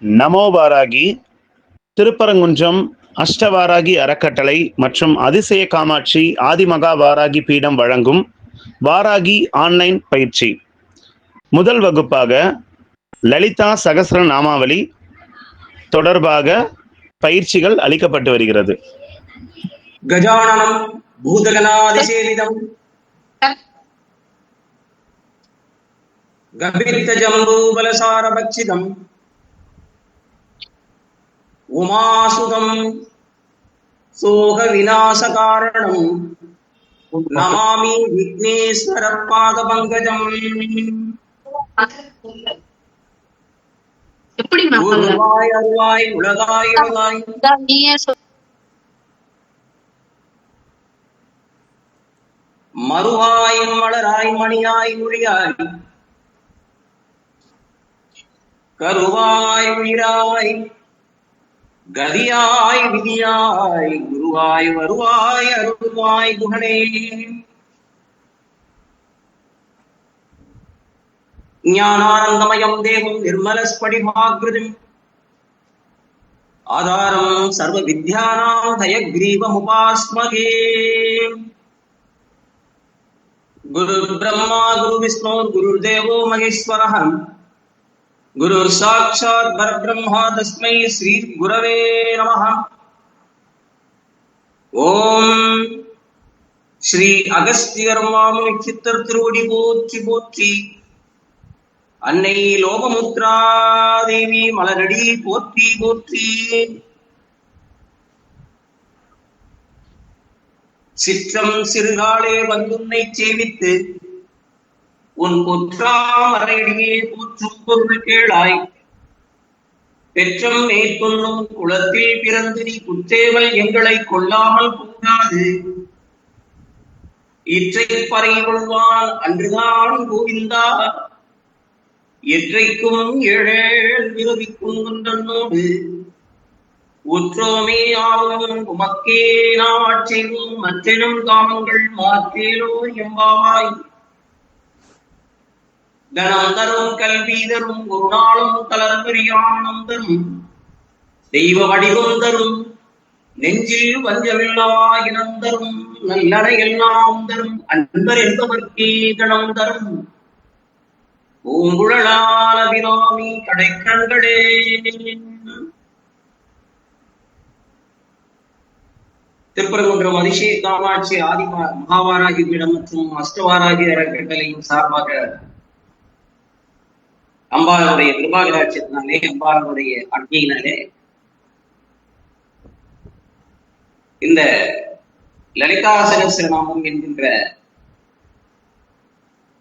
நமோ வாராகி திருப்பரங்குன்றம் அஷ்டவாராகி அறக்கட்டளை மற்றும் அதிசய காமாட்சி ஆதிமகா வாராகி பீடம் வழங்கும் வாராகி ஆன்லைன் பயிற்சி. முதல் வகுப்பாக லலிதா சகஸ்ர நாமாவளி தொடர்பாக பயிற்சிகள் அளிக்கப்பட்டு வருகிறது. கஜானனம் பூதகணாதிசேவிதம் கபித்த ஜம்பூபலசாரபக்ஷிதம் உமாசுதம் சோக விநாசகாரணம் நமாமி விக்னேஸ்வர பாத பங்கஜம். உருவாய் அருவாய் உலகாய் உலகாய் மறுவாய் மலராய் மணியாய் மொழியாய் கருவாய் உயிராய் கதியாய் விதியாய் குருவாய் வருவாய் அருள்வாய் குகனே. ஞானானந்தமயம் தேவம் நிர்மலஸ்படிமாக்ருதிம் ஆதாரம் சர்வ வித்யானாம் ஹயக்ரீவமுபாஸ்மகே. குரு பிரம்மா குரு விஷ்ணு குருர்தேவோ மகேஸ்வரः குருர் சாட்சாத் பரபிரம்மா தஸ்மை ஸ்ரீ குரவே நமः. ஓம் ஸ்ரீ அகஸ்தியர் மாமுனி சித்தர் திருவடி போற்றி போற்றி. அன்னை லோகமுத்ரா தேவி மலரடி போற்றி போற்றி. சிற்றம் சிறுகாலே வந்துன்னை சேவித்து உன் பொற்றாமரையடியே போற்றும் பொருள் கேளாய். பெற்றம் மேற்கொள்ளும் குளத்தில் பிறந்து நீ குற்றேவல் எங்களை கொள்ளாமல் போகாது. இற்றை பறை கொள்வான் அன்றுதான் கோவிந்தா எற்றைக்கும் ஏழேழ் விரவிக்கும் கொண்டனோடு உற்றோமே ஆவும் உமக்கே நாட்செய்வோம் மற்றெனும் காமங்கள் மாற்றேலோ எம்பாவாய். தனம் தரும் கல்வி தரும் ஒரு நாளும் கலர்பரியானம் தரும் தெய்வ வடிவம் தரும் நெஞ்சில் வஞ்சமில்லா இனம் தரும் நல்லடை எல்லாம் தரும் அன்பர் என்பவர்க்கே கணம் தரும் பூங்குழலால பிராமி கடைக்கண்களே. திருப்பரங்குன்றம் அதிசய காமாட்சி ஆதி மகாவாராகி பீடம் மற்றும் அஷ்டவாராகி அறக்கட்டளையின் சார்பாக அம்பாளுடைய கிருபாகராட்சியத்தினாலே அம்பாளுடைய அக்னியினாலே இந்த லலிதா சகஸ்ரநாமம் என்கின்ற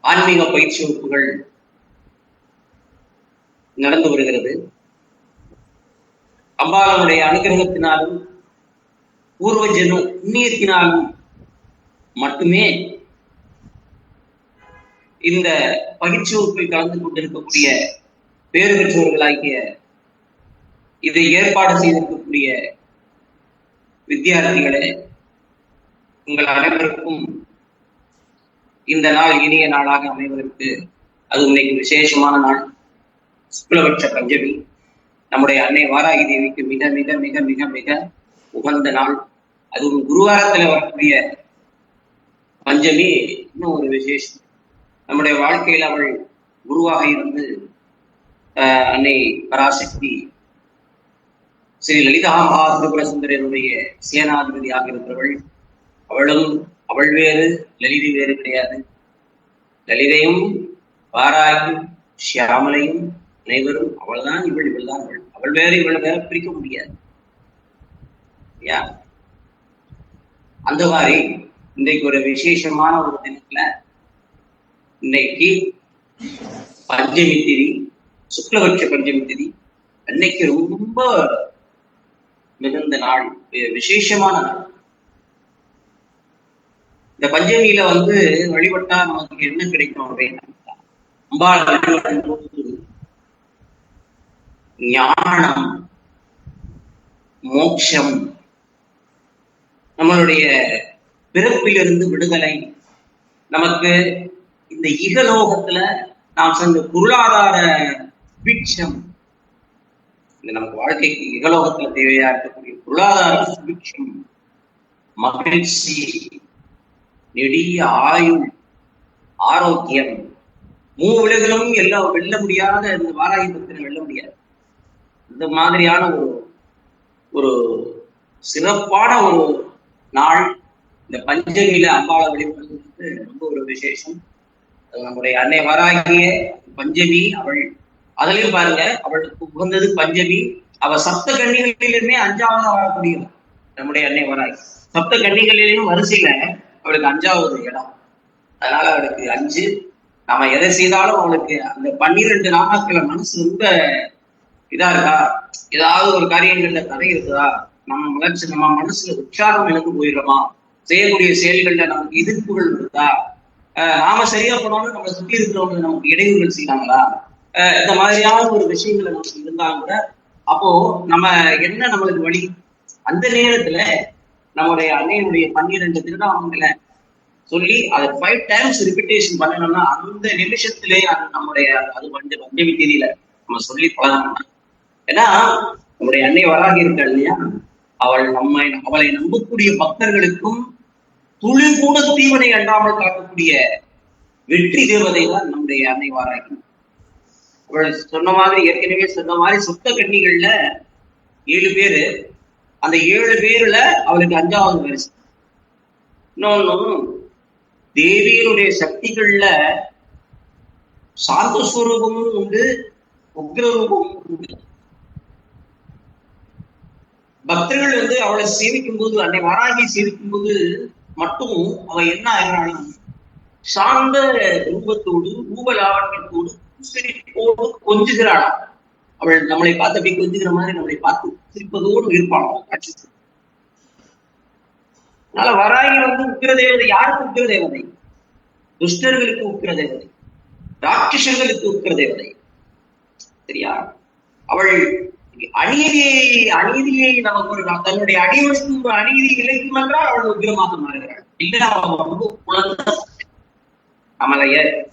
ஆன்மீக பயிற்சி வகுப்புகள் நடந்து வருகிறது. அம்பாளுடைய அனுகிரகத்தினாலும் பூர்வ ஜென்ம புண்ணியத்தினாலும் மட்டுமே இந்த பயிற்சி வகுப்பில் கலந்து கொண்டிருக்கக்கூடிய பேறு பெற்றோர்களாகிய இதை ஏற்பாடு செய்திருக்கக்கூடிய வித்தியார்த்திகளே, உங்கள் அனைவருக்கும் இந்த நாள் இனிய நாளாக அமைவதற்கு அது இன்னைக்கு விசேஷமான நாள். சுக்லபட்ச பஞ்சமி நம்முடைய அன்னை வாராகி தேவிக்கு மிக மிக மிக மிக மிக உகந்த நாள். அதுவும் குருவாரத்துல வரக்கூடிய பஞ்சமி இன்னும் ஒரு விசேஷம். நம்முடைய வாழ்க்கையில் அவள் குருவாக இருந்து அன்னை பராசக்தி ஸ்ரீ லலிதா மகாதிரிபுர சுந்தரனுடைய சேனாதிபதியாக இருக்கிறவள். அவள் வேறு லலிதை வேறு கிடையாது. லலிதையும் வாராகியும் ஷியாமலையும் அனைவரும் அவள்தான் இவள் தான் அவள் வேறு இவள் வேற பிரிக்க முடியாது. அந்த மாதிரி இன்றைக்கு ஒரு விசேஷமான ஒரு தினத்துல இன்னைக்கு பஞ்சமி திதி, சுக்லபட்ச பஞ்சமி திதி. அன்னைக்கு ரொம்ப மிகுந்த நாள், விசேஷமான நாள். இந்த பஞ்சமியில வழிபட்டா நமக்கு என்ன கிடைக்கும் அப்படின்னா, அம்பாள் ஞானம், மோட்சம், நம்மளுடைய பிறப்பிலிருந்து விடுதலை, நமக்கு இந்த இகலோகத்துல நாம் சென்ற பொருளாதார பிட்சம், இந்த நமக்கு வாழ்க்கைக்கு இகலோகத்துல தேவையா இருக்கக்கூடிய பொருளாதார சுபிக்ஷம், மகிழ்ச்சி, நெடிய ஆயுள், ஆரோக்கியம், மூவிலகளும் எல்லாம் வெல்ல முடியாத இந்த வாராகி பக்தனை வெல்ல முடியாது. இந்த மாதிரியான ஒரு சிறப்பான ஒரு நாள் இந்த பஞ்சமியில அம்பாவை வழிபடுறது ரொம்ப ஒரு விசேஷம். நம்முடைய அன்னை வாராகிய பஞ்சமி, அவள் அதுலயும் பாருங்க, அவளுக்கு உகந்தது பஞ்சமி. அவ சப்த கன்னிகளிலுமே 5வது வரக்கூடியவள் நம்முடைய அன்னை வாராகி. சப்த கன்னிகளிலும் வரிசையில அவளுக்கு 5வது இடம். அதனால அவளுக்கு 5. நாம எதை செய்தாலும் அவளுக்கு அந்த 12 நாட்கள மனசு ரொம்ப இதா இருக்கா, ஏதாவது ஒரு காரியங்கள்ல தடை இருக்குதா, நம்ம மனசுல உற்சாகம் எனக்கு போயிடுறோமா, செய்யக்கூடிய செயல்கள்ல நமக்கு எதிர்ப்புகள் இருக்குதா, நாம சரியா போனாலும் நம்மளை சுற்றி இருக்கிறவங்க நமக்கு இடையூறுகள் செய்யறாங்களா, இந்த மாதிரியான ஒரு விஷயங்களை நமக்கு இருந்தா கூட அப்போ நம்ம என்ன நம்மளுக்கு வழி. அந்த நேரத்துல நம்முடைய அன்னையினுடைய 12 திருநாமங்களை சொல்லி அதை 5 times ரிப்பீட்டேஷன் பண்ணணும்னா அந்த நிமிஷத்திலே நம்முடைய அது பஞ்சமி தேதியில நம்ம சொல்லி பழகணும். ஏன்னா நம்முடைய அன்னை வராகி இருக்காள் இல்லையா, அவளை நம்பக்கூடிய பக்தர்களுக்கும் துளி கூட தீவனை அண்டாமல் காக்கக்கூடிய வெற்றி தேவதை தான் நம்முடைய அன்னை வாராகி. அவள் சொன்ன மாதிரி, ஏற்கனவே சொன்ன மாதிரி, சுத்த கன்னிகள்ல 7 பேரு. அந்த 7 பேர்ல அவளுக்கு 5வது வரிசை. இன்னொன்னு, தேவியினுடைய சக்திகள்ல சாந்த ஸ்வரூபமும் உண்டு, உக்ரரூபமும் உண்டு. பக்தர்கள் அவளை சேவிக்கும் போது, அன்னை வாராகி சேவிக்கும் போது மட்டும் அவ என்ன ஆகிறாள், சாந்த ரூபத்தோடு ரூபலாவண்யத்தோடு சிரிப்போடு கொஞ்சுகிறாளா. அவள் நம்மளை பார்த்து அப்படி கொஞ்சுகிற மாதிரி நம்மளை பார்த்து சிரிப்பதோடு இருப்பாளாம் காட்சி. அதனால வராகி உக்கிர தேவதை. யாருக்கு உக்கிர தேவதை? துஷ்டர்களுக்கு உக்கிர தேவதை, ராட்சசர்களுக்கு உக்கிர தேவதை. சரியா? அவள் அநீதியை நமக்கு ஒரு தன்னுடைய அடிவருக்கும் ஒரு அநீதி இழைக்கும் என்றால் அவள் உக்கிரமாக மாறுகிறாள். இல்ல அவள் ரொம்ப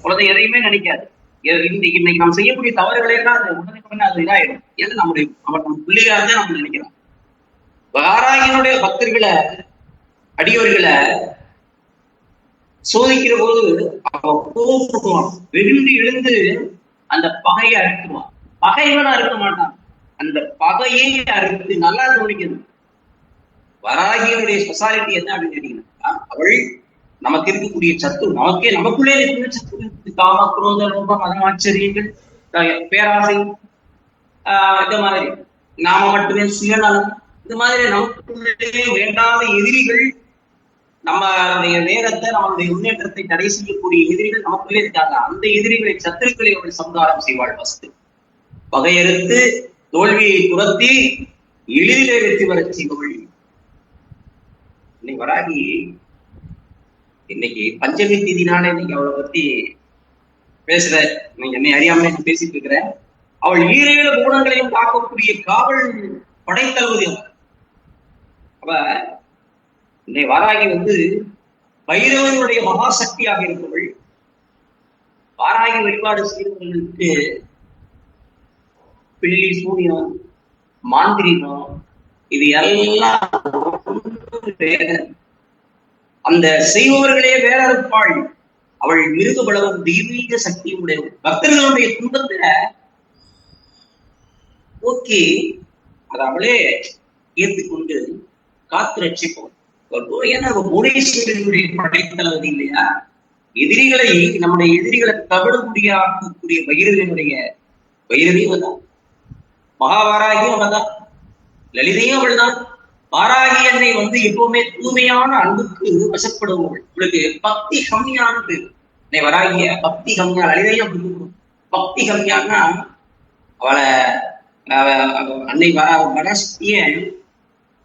குழந்தை எதையுமே நினைக்காது. இன்னைக்கு நாம் செய்யக்கூடிய தவறுகளை எல்லாம் உடனே அது இதாயிடும். ஏன்னா நம்ம பிள்ளைகளாக தான் நம்ம நினைக்கிறோம். வாராகியினுடைய பக்தர்களை, அடியவர்களை சோதிக்கிற போது அவன் கோபப்படுவான், வெகுண்டு எழுந்து அந்த பகையை அறுத்துவான். பகைவனா இருக்க மாட்டான், அந்த பகையை அறுத்து. நல்லா கவனிக்கணும், வராகியினுடைய ஸ்பெஷாலிட்டி என்ன அப்படின்னு கேட்டீங்கன்னா, அவள் நமக்கு இருக்கக்கூடிய சத்து, நமக்குள்ளே இருக்கிற சத்து, காம குரோத லோப மதம் ஆச்சரியங்கள், பேராசை, இந்த மாதிரி நாம மட்டுமே சுயநலம், இந்த மாதிரி நமக்குள்ளே வேண்டாத எதிரிகள், நம்மளுடைய நேரத்தை, நம்மளுடைய முன்னேற்றத்தை தடை செய்யக்கூடிய எதிரிகள் நமக்குள்ளே இருக்காங்க. அந்த எதிரிகளை, சத்துருக்களை அவள் சம்ஹாரம் செய்வாள். ஃபர்ஸ்ட் பகையறுத்து தோல்வியை துரத்தி எளிதிலே வெற்றி வர செய்பவள் இன்னைக்கு வராகி. இன்னைக்கு பஞ்சமி தேதினால இன்னைக்கு அவளை பத்தி பேசுற, நீங்க என்னை அறியாமலே நான் பேசிட்டு இருக்கிறேன். அவள் 7 குணங்களையும் பார்க்கக்கூடிய காவல் படைத்தளபதி அவ. இன்னைக்கு வாராகி பைரவனுடைய மகாசக்தியாக இருப்பவள். வாராகி வழிபாடு செய்தவர்களுக்கு பில்லி, சூனியம், மாந்திரிகம், இது எல்லாம் அந்த செய்பவர்களே வேற இருப்பாள். அவள் மிருக பலவும் தெய்வீக சக்தியும் உடையவள். பக்தர்களுடைய துன்பத்துல ஓகே அதை அவளே ஏற்றுக்கொண்டு காத்து ரட்சிப்போம். ஏன்னா புவனேஸ்வரனுடைய படைத்தளபதி இல்லையா, எதிரிகளை, நம்முடைய எதிரிகளை தவிடுபடியாக்கக்கூடிய பைரவியும் தான், மகாவாராகியும் அவள்தான், லலிதையும் அவள்தான். வாராகி அன்னை எப்பவுமே தூய்மையான அன்புக்கு வசப்படுவவள். இவளுக்கு பக்தி கம்மியான பேர். வராகிய பக்தி கம்மியா, லலிதையும் பக்தி கம்மியான்னா அவளை அன்னை வராசக்திய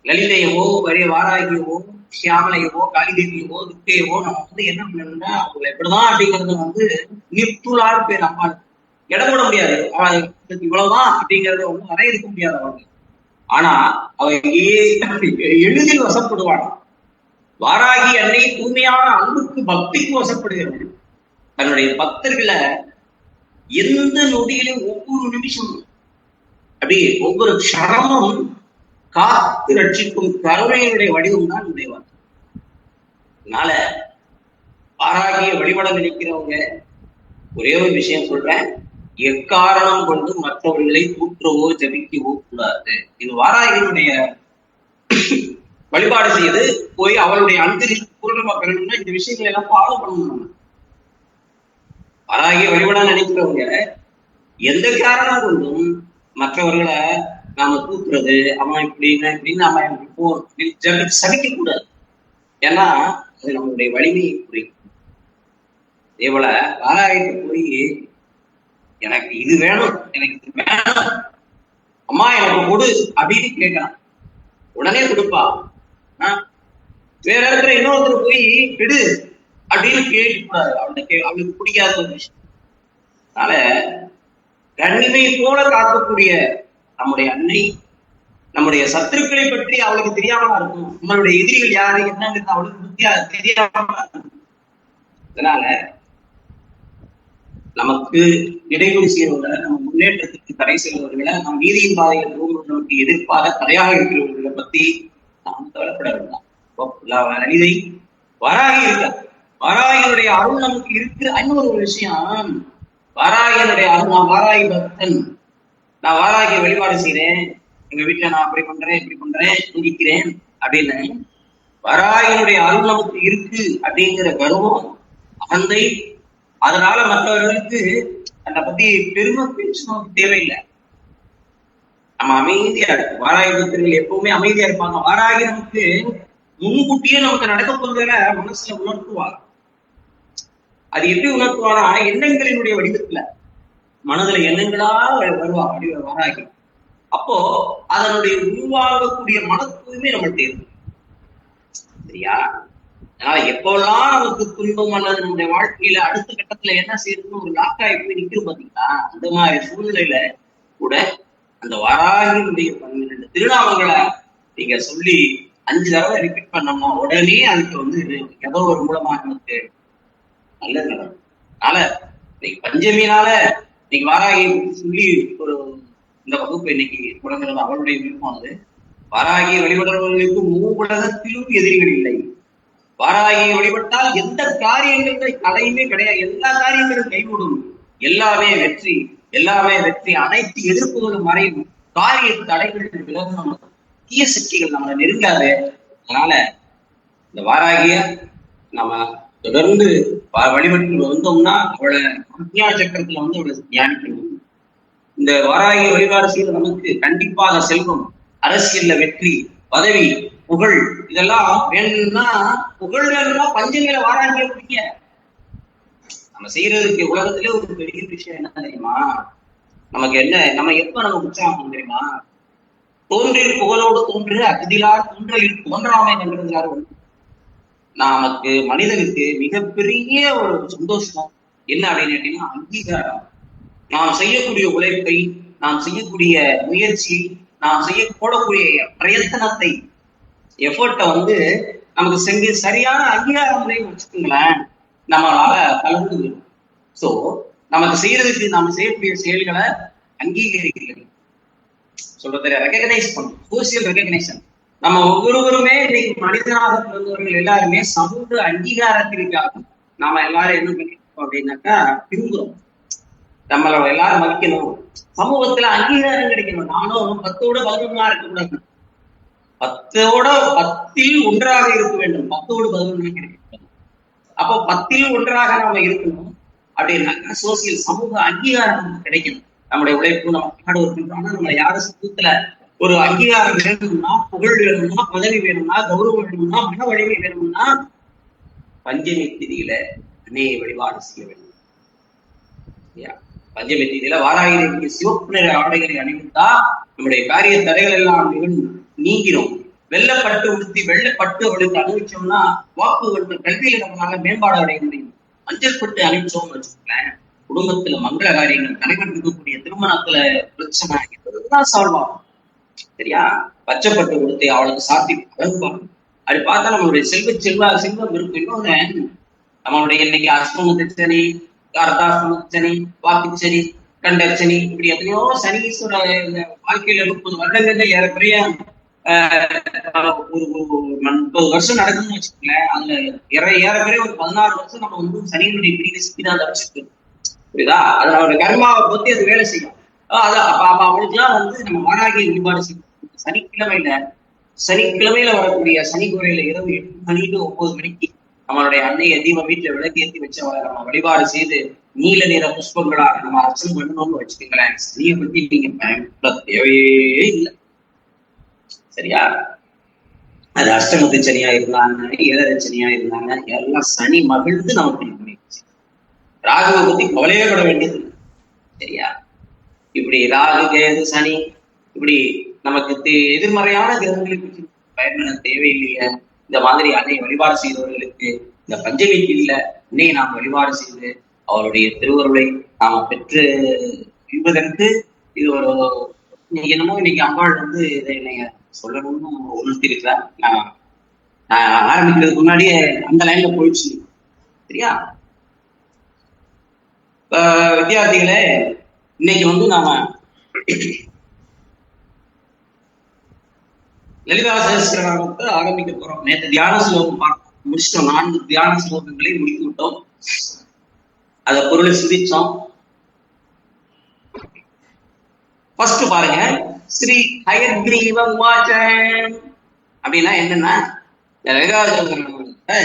லலிதையவோ, வாராகியவோ, சியாமலையவோ, காளிதேவியவோ, துர்க்கையவோ நம்ம என்ன பண்ணணும்னா அவங்களை எப்படிதான் அப்படிங்கறது நிற்குள்ளாறு பேர் அம்மா இடம் போட முடியாது. இவ்வளவுதான் அப்படிங்கறத வரையறுக்க முடியாது அவங்க. ஆனா அவ எளிதில் வசப்படுவாள். வாராகி அன்னை தூய்மையான அன்புக்கு, பக்திக்கு வசப்படுகிறாள். தன்னுடைய பக்தர்களை எந்த நொடியிலும் ஒவ்வொரு நிமிஷமும் அப்படி ஒவ்வொரு க்ஷணமும் காத்து ரட்சிக்கும் கருணையினுடைய வடிவம் தான் உடையவர். அதனால வாராகிய வழிபட நினைக்கிறவங்க ஒரே ஒரு விஷயம் சொல்றேன், எக்காரணம் கொண்டு மற்றவர்களை தூற்றவோ ஜபிக்கவோ கூடாது. இது வாராகியினுடைய வழிபாடு செய்து போய் அவளுடைய அன்பு பூர்ணமா பெறணும்னா இந்த விஷயங்களை எல்லாம் ஃபாலோ பண்ணணும். வாராகிய வழிபட நினைக்கிறவங்க எந்த காரணம் கொண்டும் மற்றவர்களை நாம தூக்குறது, அவன் இப்படின்னு நாம சபிக்க கூடாது. ஏன்னா அது நம்மளுடைய வலிமையை புரியும். அதே போல வாராகிட்டு போய் எனக்கு இது வேணும், எனக்கு இது வேணும், அம்மா எனக்கு கொடு அப்படின்னு கேட்கலாம், உடனே கொடுப்பா. வேற இடத்துல இன்னொருத்தர் போய் விடு அப்படின்னு கேட்கக்கூடாது. அவளுக்கு பிடிக்காத ஒரு விஷயம். அதனால கண்ணிமை போல காக்கக்கூடிய நம்முடைய அன்னை நம்முடைய சத்துருக்களை பற்றி அவளுக்கு தெரியாமலா இருக்கும். நம்மளுடைய எதிரிகள் யாரு என்னங்கிறது அவளுக்கு தெரியாம இருக்கும். அதனால நமக்கு இடைவெளி செய்யறவர்களை, நம்ம முன்னேற்றத்துக்கு தடை செய்வர்களை, நம் நீதியின் பாதையில் நமக்கு எதிர்ப்பாக தடையாக இருக்கிறவர்களை பத்தி நாம் கவலைப்பட வேண்டாம். இதை வராகி இருக்க, வராகியுடைய அருள் நமக்கு இருக்கு. இன்னொரு விஷயம், வாராகியனுடைய அருள், நான் வாராகி பக்தன், நான் வாராகிய வழிபாடு செய்யறேன், எங்க வீட்டுல நான் அப்படி பண்றேன் இப்படி பண்றேன் சிந்திக்கிறேன் அப்படின்னு வாராகியனுடைய அருள் நமக்கு இருக்கு அப்படிங்கிற கர்வம், அகந்தை, அதனால மற்றவர்களுக்கு அதை பத்தி பெருமை பேச்சு நமக்கு தேவையில்லை. நம்ம அமைதியா இருக்கும். வாராகி பக்தர்கள் எப்பவுமே அமைதியா இருப்பாங்க. வாராகி நமக்கு முன்கூட்டியே நமக்கு நடக்க போறதுல மனசுல உணர்த்துவாங்க. அது எப்படி உணர்த்துவானா, எண்ணங்களினுடைய வடிவத்துல மனதுல எண்ணங்களா வருவா அப்படி வாராகி. அப்போ அதனுடைய உருவாகக்கூடிய மனத்துவமே நம்மளுக்கு இருக்கு. சரியா? அதனால எப்பெல்லாம் நமக்கு துன்பம் அல்லது நம்முடைய வாழ்க்கையில அடுத்த கட்டத்துல என்ன செய்யறதுன்னு ஒரு லாக்காய் போய் நிற்கும் பாத்தீங்களா, அந்த மாதிரி சூழ்நிலையில கூட அந்த வாராகியினுடைய 12 திருநாமங்களை நீங்க சொல்லி 5 தடவை ரிப்பீட் பண்ணோம்னா உடனே அதுக்கு ஏதோ ஒரு மூலமா நமக்கு நல்லது நடக்கும். அதனால இன்னைக்கு பஞ்சமினால இன்னைக்கு வாராகி சொல்லி ஒரு இந்த வகுப்பு இன்னைக்கு தொடங்குறது அவளுடைய விருப்பமானது. வாராகியை வழிபடுறவர்களுக்கு மூவுலகத்திலும் எதிரிகள் இல்லை. வாராகியை வழிபட்டால் எந்த காரியங்களுடைய தடையுமே கிடையாது. எல்லா காரியங்களும் கைகூடும். எல்லாமே வெற்றி, எல்லாமே வெற்றி. அனைத்து எதிர்ப்புகளும் மறையும். காரிய தடைகள் விலகும். தீய சக்திகள் நம்மளை நெருங்காது. அதனால இந்த வாராகிய நம்ம தொடர்ந்து வழிபட்டு வந்தோம்னா அவளை அக்ஞா சக்கரத்துல அவளை தியானிக்கணும். இந்த வாராகிய வழிபாடு செய்ய நமக்கு கண்டிப்பாக செல்வம், அரசியல்ல வெற்றி, பதவி, புகழ் இதெல்லாம் வேணும்னா, புகழ் வேணும்னா பஞ்சமியில வாராகிய பிடிக்க நம்ம செய்யறதுக்கு உலகத்திலே ஒரு பெரிய விஷயம் என்ன தெரியுமா, நமக்கு என்ன, நம்ம எப்ப நம்ம உற்சாகம் தெரியுமா, தோன்றில் புகழோடு தோன்று அகதிலார் தோன்றலில் தோன்றாமை என்றார். நமக்கு மனிதனுக்கு மிகப்பெரிய ஒரு சந்தோஷம் என்ன அப்படின்னு கேட்டீங்கன்னா அங்கீகாரம். நாம் செய்யக்கூடிய உழைப்பை, நாம் செய்யக்கூடிய முயற்சி, நாம் செய்ய போடக்கூடிய பிரயத்தனத்தை, எஃபர்ட்டை நமக்கு சரியான அங்கீகாரம் வச்சுக்கோங்களேன், நம்மளால கலந்து. சோ நமக்கு செய்யறதுக்கு நாம செய்யக்கூடிய செயல்களை அங்கீகரிக்கிறது, சொல்றது ரெகக்னைஸ் பண்ணும், சோசியல் ரெகக்னைசன். நம்ம ஒவ்வொருவருமே இன்னைக்கு மனிதனாக பிறந்தவர்கள் எல்லாருமே சமூக அங்கீகாரத்திற்காக நாம எல்லாரும் என்ன பண்ணிருக்கோம் அப்படின்னாக்கா விரும்புறோம். நம்மள எல்லாரும் மதிக்கணும், சமூகத்துல அங்கீகாரம் கிடைக்கணும். நானும் 10ஓட 11 இருக்கக்கூடாது, 10ல் 1 இருக்க வேண்டும். 10ஓடு 11 கிடைக்கணும். அப்போ 10ல் 1 நாம இருக்கணும் அப்படின்னாக்கா சோசியல் சமூக அங்கீகாரம் கிடைக்கணும். நம்முடைய உழைப்பு, நம்ம நாடு இருக்கின்றோம்னா நம்மளை யாரும் சமூகத்துல ஒரு அங்கீகாரம் வேணும்னா, புகழ் வேணும்னா, பதவி வேணும்னா, கௌரவம் வேணும்னா, மன வலிமை வேணும்னா பஞ்சமி திதியில அன்னையை வழிபாடு செய்ய வேண்டும். பஞ்சமி திதியில வாராகி சிவப்பு நிற ஆடைகளை அணிவித்தா நம்முடைய காரிய தடைகள் எல்லாம் நீங்கிரும். வெள்ளப்பட்டு உடுத்தி வெள்ளப்பட்டு அவளுக்கு அணிவிச்சோம்னா வாக்கு கல்வியில நம்மளால மேம்பாடு அடைய முடியும். மஞ்சள் பட்டு அணிவிச்சோம்னு வச்சுக்கோங்களேன், குடும்பத்துல மங்கள காரியங்கள், நடைபெற்றிருக்கக்கூடிய திருமணத்துல பிரச்சனை இதெல்லாம் சால்வ் ஆகும். சரியா? பச்சைப்பட்டு கொடுத்து அவளுக்கு சாத்தி அழகுவாங்க. அப்படி பார்த்தா நம்மளுடைய செல்வம் இருக்கும். இன்னொன்னு, நம்மளுடைய இன்னைக்கு அஷ்டம சனி, அர்த்தாஷ்டம சனி, வாக்கு சனி, கண்டச்சனி, இப்படி எத்தனையோ சனீஸ்வர வாழ்க்கையில 30 வருடங்கள்ல ஏறக்குறைய ஒரு 30 வருஷம் நடக்குதுன்னு வச்சுக்கோங்களேன். அதுல ஏறக்குறைய ஒரு 16 வருஷம் நம்ம வந்து சனியினுடைய பிடிக்க சிக்கிதான் வச்சுருக்கு. புரியுதா? அது அவரோட கர்மாவை பொறுத்து அது வேலை செய்யும். அப்ப அவளுக்குலாம் வந்து நம்ம வாராகி வழிபாடு செய்யணும். சனிக்கிழமையில வரக்கூடிய சனி கோரையில இரவு 8 மணி to 9 மணிக்கு நம்மளுடைய அன்னைய தீபம் வீட்டுல விளக்கேற்றி வச்சு அவரை நம்ம வழிபாடு செய்து நீல நிற புஷ்பங்களாக நம்ம அர்ச்சனை பண்ணணும்னு வச்சுக்கோங்களேன். சனியை பத்தி நீங்க பயன்பட தேவையே இல்லை. சரியா? அது அஷ்டமத்து சனியா இருந்தாங்க, 7ரை சனியா இருந்தாங்க, எல்லாம் சனி மகிழ்ந்து நமக்கு பண்ணிடுச்சு. ராகுவை பத்தி கவலையே பட வேண்டியது. சரியா? இப்படி ராகு கேது சனி இப்படி நமக்கு எதிர்மறையான கிரகங்களுக்கு பயன்பட தேவையில்லையே. இந்த மாதிரி அன்னை வழிபாடு செய்தவர்களுக்கு இந்த பஞ்சமி கீழ அன்னை நாம் வழிபாடு செய்து அவருடைய திருவருளை நாம பெற்று இருப்பதற்கு இது ஒரு என்னமோ இன்னைக்கு அம்பாள் வந்து இதை என்னைய சொல்லணும்னு உணர்த்தி இருக்கிறார். நான் ஆரம்பிக்கிறதுக்கு முன்னாடியே அந்த லைன்ல போயிடுச்சு. சரியா? வித்தியார்த்திகளே, இன்னைக்கு வந்து நாம லலிதா சகஸ்ரநாமத்தை ஆரம்பிக்க போறோம். நேற்று தியான ஸ்லோகம் முடிச்சிட்டோம். 4 தியான ஸ்லோகங்களை முடித்து விட்டோம். அத பொருளை சிந்திச்சோம். ஃபர்ஸ்ட் பாருங்க, ஸ்ரீ ஹயக்ரீவ உவாச்ச அப்படின்னா என்னன்னா, லலிதா சகஸ்ரநாமத்தை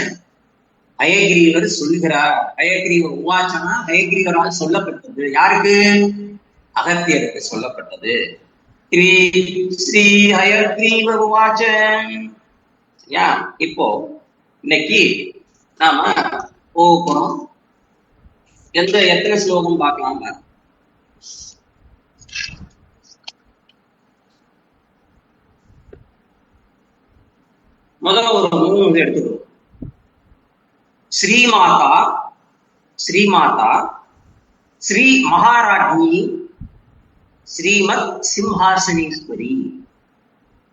ஹயக்ரீவர் சொல்லுகிறார். ஹயக்ரீவ உவாச்சனா ஹயக்ரீவரால் சொல்லப்பட்டது. யாருக்கு? அகத்தியருக்கு சொல்லப்பட்டது. ஸ்ரீ ஹயக்ரீவ உவாச்ச. இப்போ இன்னைக்கு நாம போறோம். எத்தனை ஸ்லோகம் பார்க்கலாம்? முதல்ல ஒரு 3 எடுத்துக்கிறோம். ஸ்ரீமாதா ஸ்ரீ மகாராஜ்ஞி ஸ்ரீமத் சிம்ஹாசனேஸ்வரி.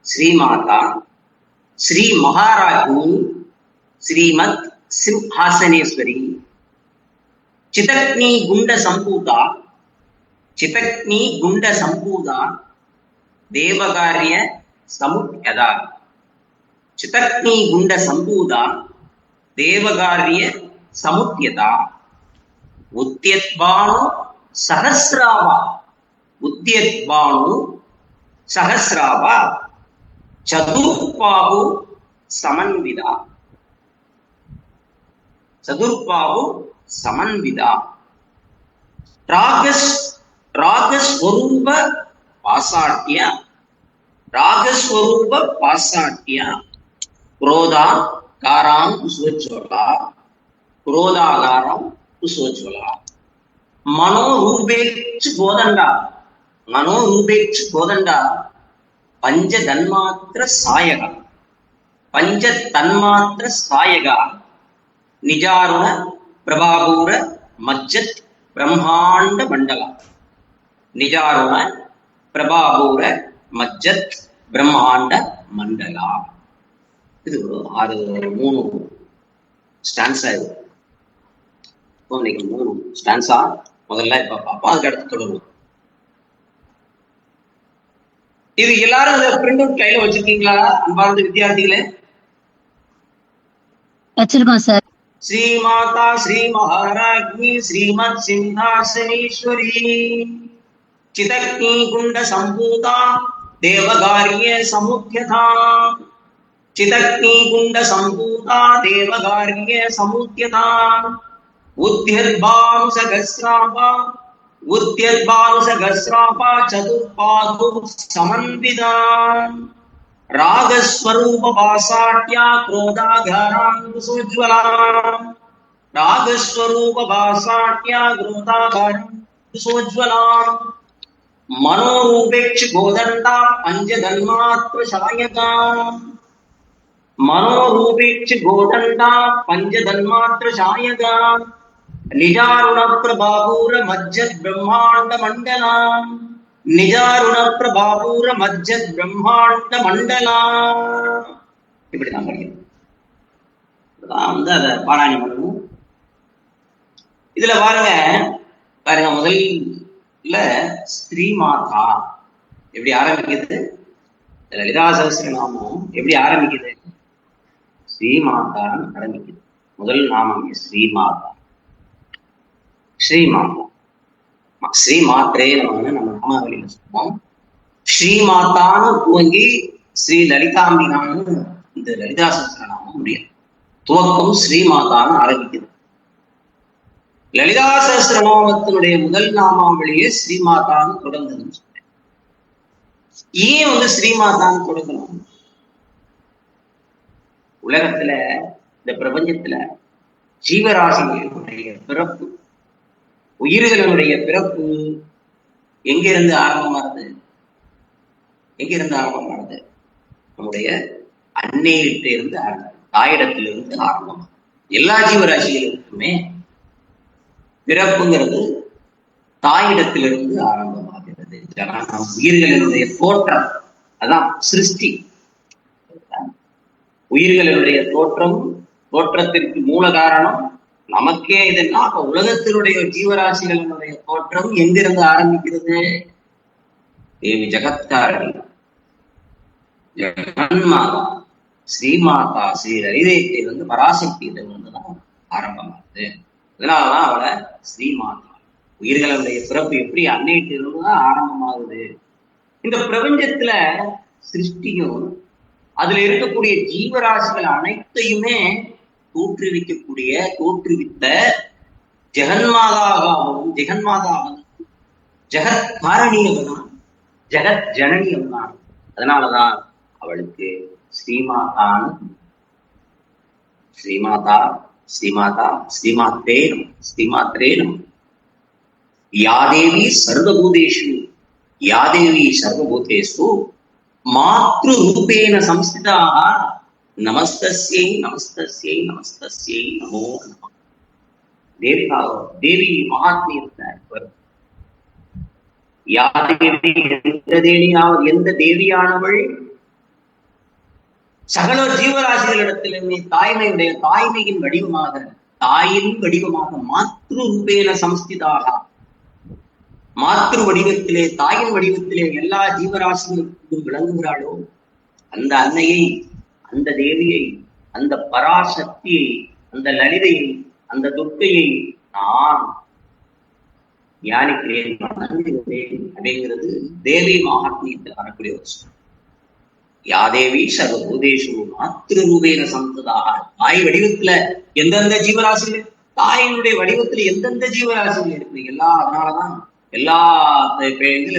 ஸ்ரீமாதா ஸ்ரீ மகாராஜ்ஞி ஸ்ரீமத் சிம்ஹாசனேஸ்வரி. சிதக்னி குண்ட சம்பூதா தேவகாரிய சமுத்யதா. சிதக்னி குண்ட சம்பூதா தேவகாரிய சமுத்யதா. உத்யத்பானு சஹஸ்ராவா சதுர்பாஹு சமன்விதா. ராகஸ்வரூப பாசாட்ய குரோதாகாரம் குசோஜ்வலா. மனோரூபேச்சு கோதண்டா பஞ்சதன்மாத்திர சாயகா நிஜாருண பிரபாபூர மஜ்ஜத் பிரம்மாண்ட மண்டலா. நிஜாருண பிரபாபூர மஜ்ஜத் பிரம்மாண்ட மண்டலா. இது ஒரு 3 ஸ்டான்ஸா. இன்னைக்கு 3 ஸ்டான்ஸா முதல்ல இப்ப பாப்பா, அதுக்கு அடுத்து தொடரும். இது எல்லாரும் பிரிண்ட் அவுட் கையில வச்சிருக்கீங்களா அன்பார்ந்த வித்தியார்த்திகளே? வச்சிருக்கோம் சார். ஸ்ரீமாதா ஸ்ரீ மகாராஜ்ஞி ஸ்ரீமத் சிம்ஹாசனேஸ்வரி சிதக்னி குண்ட சம்பூதா தேவகாரிய சமுத்யதா. சிதக்னி குண்ட சம்பூதா தேவகாரிய சமுத்யதா. உத்யத்பானு சகஸ்ராபா சதுர்பாது சமன்விதா. ராகஸ்வரூப பாசாட்யா குரோதாகாரம் குசோஜ்வலாம். மனோரூபேட்ச கோதண்டா பஞ்சதன்மாத்ர சாயகா. நிஜாருண பிரபாபூர மஜ்ஜத் பிரம்மாண்ட மண்டலா. இப்படிதான் படிக்கணும். வந்து அதை பாராயணம் பண்ணணும். இதுல பாருங்க முதல் இல்ல ஸ்ரீ மாதா எப்படி ஆரம்பிக்குது? லலிதா சகஸ்ரநாமம் எப்படி ஆரம்பிக்குது? ஸ்ரீமாதான் ஆரம்பிக்குது. முதல் நாமம் ஸ்ரீமாதா. ஸ்ரீமாதா ஸ்ரீமாத்ரே நம்ம நாமாவளியில சொல்லுவோம். ஸ்ரீமாதான்னு துவங்கி ஸ்ரீ லலிதாம்பிகான்னு இந்த லலிதா சகஸ்ரநாமம் முடியும். துவக்கம் ஸ்ரீமாதான்னு ஆரம்பிக்குது. லலிதா சகஸ்ரநாமத்தினுடைய முதல் நாமாவளியே ஸ்ரீமாதான்னு தொடங்குதுன்னு சொல்றேன். ஏன் ஸ்ரீமாதான்னு தொடங்கணும்? உலகத்துல இந்த பிரபஞ்சத்துல ஜீவராசிகளுடைய பிறப்பு, உயிர்களுடைய பிறப்பு எங்கிருந்து ஆரம்பமானது? எங்கிருந்து ஆரம்பமானது? நம்முடைய அன்னையிட்ட இருந்து ஆரம்பம், தாயிடத்திலிருந்து ஆரம்பம். எல்லா ஜீவராசிகளுக்குமே பிறப்புங்கிறது தாயிடத்திலிருந்து ஆரம்பமாகிறது. உயிர்களினுடைய தோற்றம், அதான் சிருஷ்டி. உயிர்களினுடைய தோற்றத்திற்கு மூல காரணம் நமக்கே. இதெல்லாம் அப்ப உலகத்தினுடைய ஜீவராசிகளினுடைய தோற்றம் எங்கிருந்து ஆரம்பிக்கிறது? தேவி ஜெகத்காரணி ஜெகன்மாதா ஸ்ரீமாதா ஸ்ரீ லலிதையிலிருந்து பராசக்தியிலிருந்துதான் ஆரம்பமாகுது. அதனாலதான் அவளை ஸ்ரீமாதா. உயிர்களுடைய பிறப்பு எப்படி அன்னையிட்டு இருந்துதான் ஆரம்பமாகுது. இந்த பிரபஞ்சத்துல சிருஷ்டியும் அதுல இருக்கக்கூடிய ஜீவராசிகள் அனைத்தையுமே தோற்றுவித்த ஜெகன்மாதாகவும் ஜெகத் காரணியவதான், ஜெகத் ஜனனியம்தான். அதனாலதான் அவளுக்கு ஸ்ரீமாதான். ஸ்ரீமாத்ரே யாதேவி சர்வபூதேஷு மாத்ரு ரூபேன சம்ஸ்திதாக நமஸ்தஸ்யை நமோ நமः. தேவி மகாத்மியத்தில் எந்த தேவியானவள் சகல ஜீவராசிகளிடத்திலுமே தாய்மையின் வடிவமாக மாத்ரு ரூபேன சம்ஸ்திதாக, மாத்ரு வடிவத்திலே, தாயின் வடிவத்திலே எல்லா ஜீவராசிகளுக்கும் விளங்குகிறாளோ அந்த அன்னையை, அந்த தேவியை, அந்த பராசக்தியை, அந்த லலிதையை, அந்த துர்க்கையை நான் தியானிக்கிறேன், அப்படிங்கிறது தேவி மகாத்மியத்தில் வரக்கூடிய ஒரு சொல். யாதேவி சர்வபூதேஷு மாத்ரு ரூபேன சம்ஸ்திதாக. தாய் வடிவத்துல எந்தெந்த ஜீவராசிகள், தாயினுடைய வடிவத்துல எந்தெந்த ஜீவராசிகள் இருக்கு எல்லா. அதனாலதான் எல்லா இதுல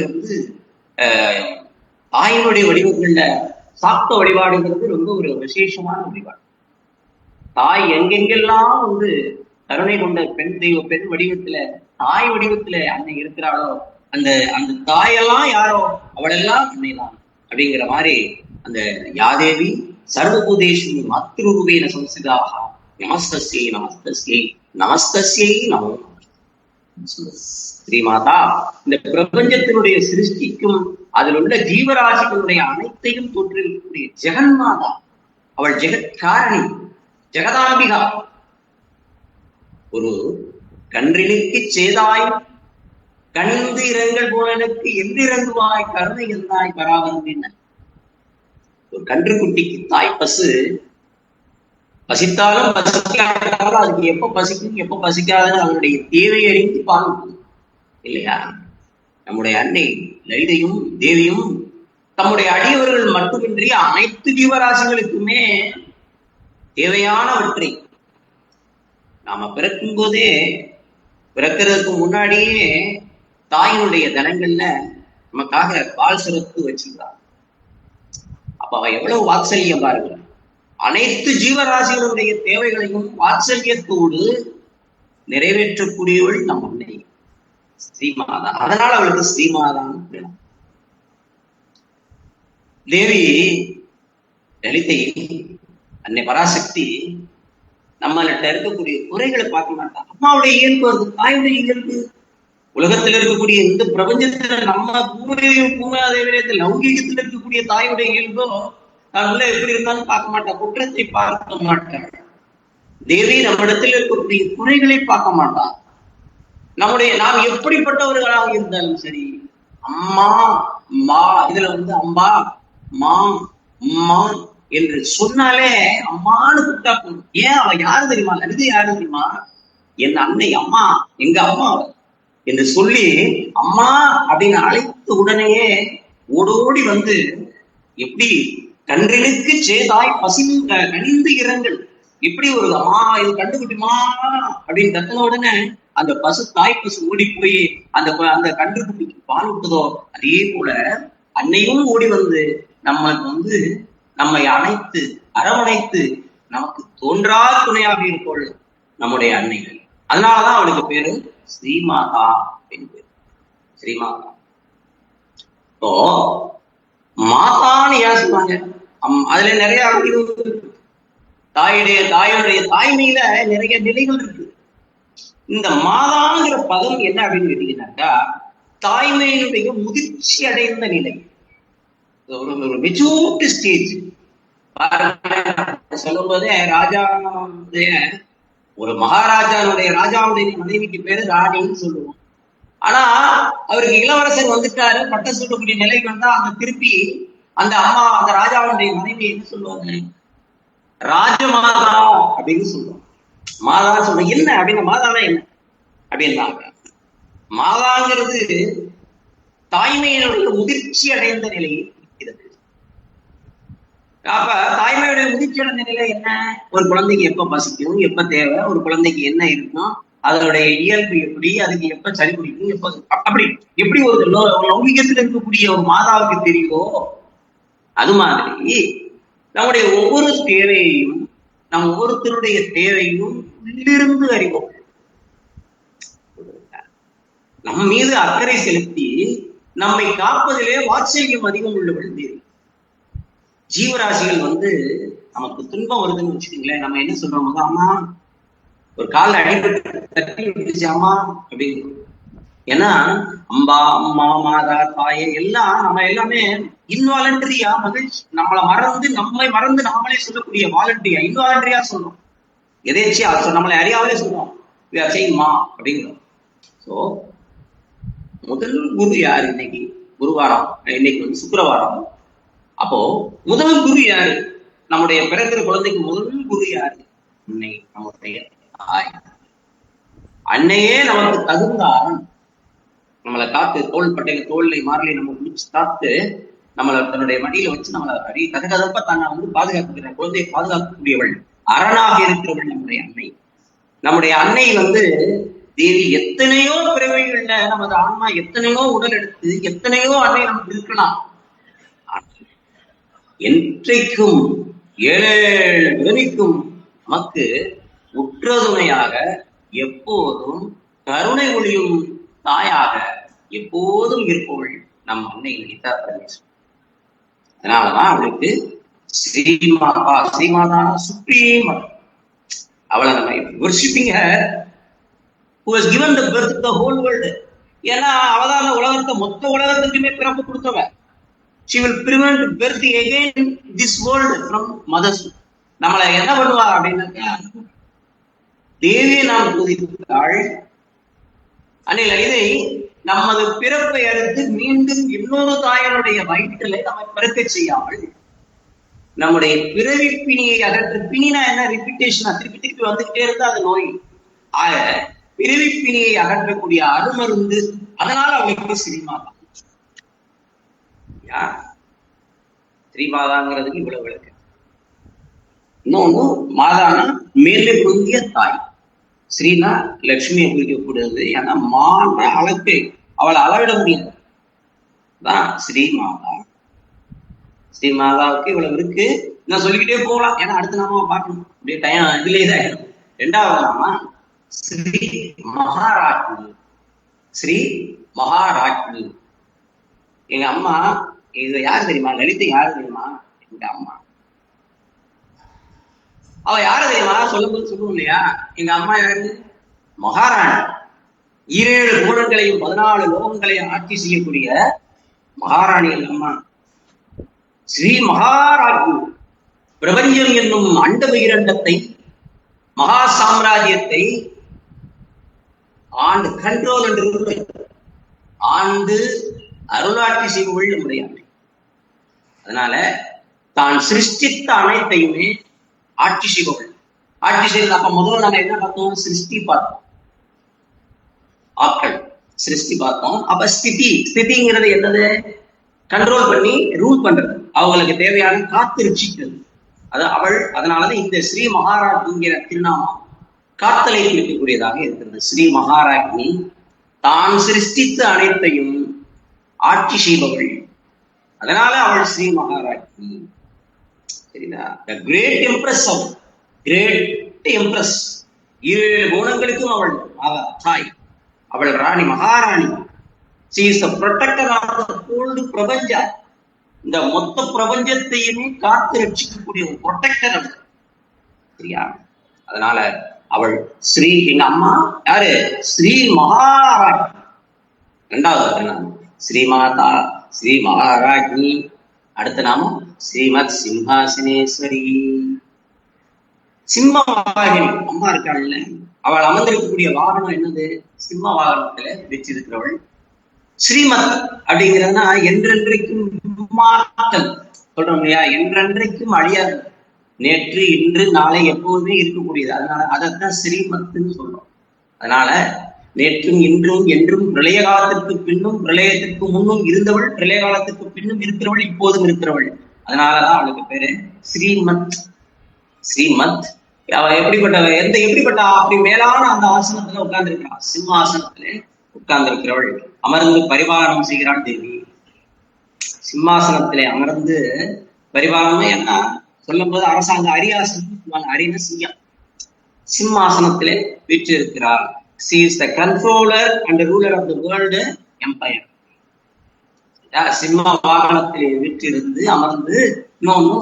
தாயினுடைய வடிவங்கள்ல சாப்த வழிபாடுங்கிறது ரொம்ப ஒரு விசேஷமான வழிபாடு. தாய் எங்கெங்கெல்லாம் கருணை கொண்ட பெண் வடிவத்துல, தாய் வடிவத்துல அன்னை இருக்கிறாளோ அந்த தாயெல்லாம் யாரோ அவளெல்லாம் அன்னைதான் அப்படிங்கிற மாதிரி அந்த யாதேவி சர்வபூதேஷு மாத்ரு ரூபேன சம்ஸ்திதாக நமஸ்தஸ்யை நமோ. ஸ்ரீமாதா இந்த பிரபஞ்சத்தினுடைய சிருஷ்டிக்கும் அதில் உள்ள ஜீவராசிகளுடைய அனைத்தையும் தோற்றுவிக்கக்கூடிய ஜெகன்மாதா. அவள் ஜெகத்காரணி, ஜெகதாம்பிகா. ஒரு கன்றினுக்கு சேதாய் கணிந்து இரங்கல் போலனுக்கு எந்திரங்குவாய் கருணை இருந்தாய் பராவரம். ஒரு கன்று குட்டிக்கு தாய் பசு பசித்தாலும் பசிக்காட்டாலும் அதுக்கு எப்ப பசிக்கும் எப்ப பசிக்காதுன்னு அவனுடைய தேவை அறிந்து பால் இல்லையா? நம்முடைய அன்னை லலிதையும் தேவியும் தம்முடைய அடியவர்கள் மட்டுமின்றி அனைத்து ஜீவராசிகளுக்குமே தேவையானவற்றை நாம பிறக்கும் போதே, பிறக்கிறதுக்கு முன்னாடியே தாயினுடைய தனங்கள்ல நமக்காக பால் சுரத்து வச்சிருக்காங்க. அப்ப அவ எவ்வளவு வாத்சல்யம் பாருங்க. அனைத்து ஜீவராசிகளுடைய தேவைகளையும் வாத்சல்யத்தோடு நிறைவேற்றக்கூடியவள் நம் அன்னை ஸ்ரீமாதா. அதனால அவளுக்கு ஸ்ரீமாதான்னு தேவி லலிதை அன்னை பராசக்தி நம்மள்கிட்ட இருக்கக்கூடிய குறைகளை பார்க்க மாட்டான். அம்மாவுடைய இயல்பு அது, தாயுடைய இயல்பு. உலகத்துல இருக்கக்கூடிய இந்த பிரபஞ்சத்துல நம்ம பூமாதேவியத்தில் லௌகீகத்துல இருக்கக்கூடிய தாயுடைய இயல்போ உள்ள எப்படி இருந்தாலும் பார்க்க மாட்டான், குற்றத்தை பார்க்க மாட்டான். தேவி நம்மிடத்தில் இருக்கக்கூடிய குறைகளை பார்க்க மாட்டான். நாம் எப்படிப்பட்டவர்களாக இருந்தாலும் சரி, அம்மா மா இதுல அம்பா மா அம்மா என்று சொன்னாலே அம்மானு கூப்பிட்டா போதும். ஏன் அவ யாரு தெரியுமா? லலிதை யாரு தெரியுமா? என் அன்னை அம்மா, எங்க அம்மா என்று சொல்லி அம்மா அப்படின்னு அழைத்த உடனேயே ஓடோடி எப்படி கன்றினுக்கு சேதாய் பசின் கனிந்து இரங்கல், எப்படி ஒரு அம்மா இது கண்டுபிடிமா அப்படின்னு கத்தின உடனே அந்த தாய் பசு ஓடி போய் அந்த அந்த கன்றுக்குட்டிக்கு பால் விட்டதோ, அதே போல அன்னையும் ஓடி நம்மளுக்கு நம்மை அணைத்து அரவணைத்து நமக்கு தோன்றா துணையாக இருப்போள் நம்முடைய அன்னைகள். அதனாலதான் அவளுக்கு பேரு ஸ்ரீமாதா அப்படின்னு பேரு, ஸ்ரீமாதா. இப்போ மாதான்னு ஏன் சொல்றாங்க? அதுல நிறைய தாயுடைய தாய்மையில நிறைய நிலைகள் இருக்கு. இந்த மாதாங்கிற பதம் என்ன அப்படின்னு கேட்டீங்கன்னாக்கா, தாய்மையினுடைய முதிர்ச்சி அடைந்த நிலை, ஒரு மெச்சூரிட்டி ஸ்டேஜ். சொல்லும் போதே ஒரு மகாராஜாவுடைய ராஜாவுடைய மனைவிக்கு பேரு ராணின்னு சொல்லுவோம். ஆனா அவருக்கு இளவரசர் வந்துட்டாரு, பட்டம் சூட்டக்கூடிய நிலைக்கு வந்தா திருப்பி அந்த அம்மா அந்த ராஜாவுடைய மனைவி என்ன சொல்லுவாங்க? ராஜமாதா அப்படின்னு சொல்லுவாங்க. மாதா சொல்ற என்ன அப்படின்னா, மாதானா என்ன அப்படின்னாங்க, மாதாங்கிறது தாய்மையினுடைய முதிர்ச்சி அடைந்த நிலையை இருக்கிறது. அப்ப தாய்மையுடைய முதிர்ச்சி அடைந்த நிலை என்ன? ஒரு குழந்தைக்கு எப்ப பசிக்கும், எப்ப தேவை, ஒரு குழந்தைக்கு என்ன இருக்கும், அதனுடைய இயல்பு எப்படி, அதுக்கு எப்ப சரி பிடிக்கும், எப்ப அப்படி எப்படி ஒரு லௌகிகத்தில் இருக்கக்கூடிய ஒரு மாதாவுக்கு தெரியுதோ, அது மாதிரி நம்முடைய ஒவ்வொரு தேவையையும் நம் ஒவ்வொருத்தருடைய தேவையும் உள்ளிருந்து அறிவோம். நம் மீது அக்கறை செலுத்தி நம்மை காப்பதிலே வாத்சல்யம் அதிகம் உள்ளவள் தேவி. ஜீவராசிகள் நமக்கு துன்பம் வருதுன்னு வச்சுக்கீங்களேன், நம்ம என்ன சொல்றோம்? அம்மா ஒரு கால அடிபட்டு அம்மா அப்படின்னு. ஏன்னா அம்பா அம்மா மாதா தாயை எல்லாம் நம்ம எல்லாமே இன்வாலண்டரியா மகிழ்ச்சி, நம்மை மறந்து நாமளே சொல்லக்கூடிய வாலண்டரியா இன்வாலண்டரியா சொல்றோம், எதேச்சியா நம்மளை அறியாமலே சொல்றோம் செய்யுமா அப்படிங்கிறோம். சோ முதல் குரு யாரு? இன்னைக்கு குருவாரம், இன்னைக்கு சுக்கிரவாரம். அப்போ முதல் குரு யாரு? நம்முடைய பிறந்த குழந்தைக்கு முதல் குரு யாரு? நம்முடைய தாய். அன்னையே நமக்கு தகுந்தாரன், நம்மளை காத்து தோல்லை மாறலை நம்ம குளிச்சு காத்து நம்மளை தன்னுடைய மடியில வச்சு நம்மளை கதகதப்ப தன்னை பாதுகாக்கிற குழந்தையை பாதுகாக்கக்கூடியவள், அரணாக இருக்கிறவள் நம்முடைய அன்னை. நம்முடைய அன்னை தேவி எத்தனையோ பிறவைகள்ல நமது ஆன்மா எத்தனையோ உடல் எடுத்து எத்தனையோ அன்னை நமக்கு இருக்கலாம். என்றைக்கும் 7 பிறவிக்கும் நமக்கு உற்றதுணையாக எப்போதும் கருணை ஒளியும் தாயாக எப்போதும் இருப்பவள் நம் அன்னை லலிதா பரமேஸ்வரி. அதனாலதான் அவளுக்கு ஸ்ரீமாதா சுப்ரீம். அவளை நம்ம worshipping her who has given the birth to the whole world. ஏன்னா அவதான உலகத்தை மொத்த உலகத்துக்குமே பிறப்பு கொடுத்தவ. She will prevent birth again this world from mothers. நம்மளை என்ன பண்ணுவா அப்படின்னாக்கா, தேவியை நாம் பூஜித்தாள் அன்னையில இதை நமது பிறப்பை அடுத்து மீண்டும் இன்னொரு தாயனுடைய வயிற்றிலே நம்மை பிறக்க செய்யாமல் நம்முடைய பிறவி பிணியை அகற்று. பிணினா என்ன? ரிப்பீட்டேஷனா, திருப்பி வந்துகிட்டே இருந்தா அது நோய். ஆக பிறவி பிணியை அகற்றக்கூடிய அருமருந்து. அதனால அவளுக்கு ஸ்ரீமாதா. ஸ்ரீமாதாங்கிறதுக்கு இவ்வளவு விளக்கு. இன்னொன்னு மாதானா மேலே பொருந்திய தாய், ஸ்ரீனா லட்சுமியை குறிக்கக்கூடியது. ஏன்னா மான அளக்கு அவளை அளவிட முடியாது. தான் ஸ்ரீமாதா. ஸ்ரீமாதாவுக்கு இவ்வளவு இருக்கு. நான் சொல்லிக்கிட்டே போகலாம், ஏன்னா அடுத்த நாம பார்க்கணும், அப்படியே டைம் இதுலேயே தான் ஆயிடும். 2வது நாம ஸ்ரீ மகாராஜ்னி. ஸ்ரீ மகாராஜ்னி எங்க அம்மா. இது யாரு தெரியுமா? லலிதை யாரு தெரியுமா? எங்க அம்மா. அவ யாரு தெரியுமா? சொல்லும்போது சொல்லுவோம் இல்லையா, எங்க அம்மா யாரு? மகாராணி. 7 கோணங்களையும் 14 லோகங்களையும் ஆட்சி செய்யக்கூடிய மகாராணி எங்க அம்மா. ஸ்ரீ மகாராஜ்னி. பிரபஞ்சம் என்னும் அண்ட பகிரண்டத்தை, மகா சாம்ராஜ்யத்தை ஆண்டு கண்ட்ரோல் என்று ஆண்டு அருளாட்சி செய்பவள் நம்முடைய அன்னை. அதனால தான் சிருஷ்டித்த அனைத்தையுமே ஆட்சி செய்பவள். ஆட்சி செய்வது அப்ப முதல்ல நம்ம என்ன பார்த்தோம்? சிருஷ்டி பார்த்தோம், ஆட்கள் சிருஷ்டி பார்த்தோம். அப்ப ஸ்திதிங்கிறது என்னது? கண்ட்ரோல் பண்ணி ரூல் பண்றது, அவங்களுக்கு தேவையான காத்து ரட்சிக்கிறது. அது அவள். அதனாலதான் இந்த ஸ்ரீ மகாராஜ்ங்கிற திருநாமம் காத்தலை குறிக்கக்கூடியதாக இருக்கிறது. ஸ்ரீ மகாராஜ்னி தான் சிருஷ்டித்த அனைத்தையும் ஆட்சி செய்பவள். அதனால அவள் ஸ்ரீ மகாராஜ்னி. சரிங்களா? கிரேட் எம்ப்ரஸ், அவள் கிரேட் எம்ப்ரஸ். 7 குணங்களுக்கும் அவள் தாய். அவள் ராணி, மகாராணி. She is the protector of the whole பிரபஞ்ச. இந்த மொத்த பிரபஞ்சத்தையுமே காத்து ரட்சிக்கக்கூடிய ஒரு ப்ரொடெக்டர் அவள். சரியா? அதனால அவள் ஸ்ரீ. எங்க அம்மா யாரு? ஸ்ரீ மகாராஜ். இரண்டாவது நாமம் ஸ்ரீ மாதா, ஸ்ரீ மகாராஜ்னி. அடுத்த நாமம் ஸ்ரீமத் சிம்ஹாசனேஸ்வரி. சிம்ம வாகனி அம்மா இருக்காள்ல, அவள் அமர்ந்திருக்கக்கூடிய வாகனம் என்னது? சிம்ம வாகனத்துல வச்சிருக்கிறவள். ஸ்ரீமத் அப்படிங்கிறதுனா என்றென்றைக்கும் சொல்றோம் இல்லையா? என்றென்றைக்கும் அழியாது, நேற்று இன்று நாளை எப்போதுமே இருக்கக்கூடியது. அதனால அதைத்தான் ஸ்ரீமத்துன்னு சொல்றோம். அதனால நேற்றும் இன்றும் என்றும் பிரளய காலத்திற்கு பின்னும் பிரளயத்திற்கு முன்னும் இருந்தவள், பிரளய காலத்திற்கு பின்னும் இருக்கிறவள், இப்போதும் இருக்கிறவள். அதனாலதான் அவளுக்கு பேரு ஸ்ரீமத். ஸ்ரீமத் அவ எப்படிப்பட்டவ? எப்படிப்பட்ட அப்படி மேலான அந்த ஆசனத்துல உட்கார்ந்து இருக்கிறாள். சிம்மாசனத்துல உட்கார்ந்து இருக்கிறவள், அமர்ந்து பரிபாலனம் செய்கிறாள் தேவி. சிம்மாசனத்திலே அமர்ந்து பரிபாலனம் என்ன சொல்லும் போது அரசாங்க அரியாசனம், அரின சிங்கம். சிம்மாசனத்திலே வீற்றிருக்கிறாள். She is the controller and the ruler of the world empire. சிம்ம வாகனத்திலே வீற்றிருந்து அமர்ந்து, இன்னொன்னு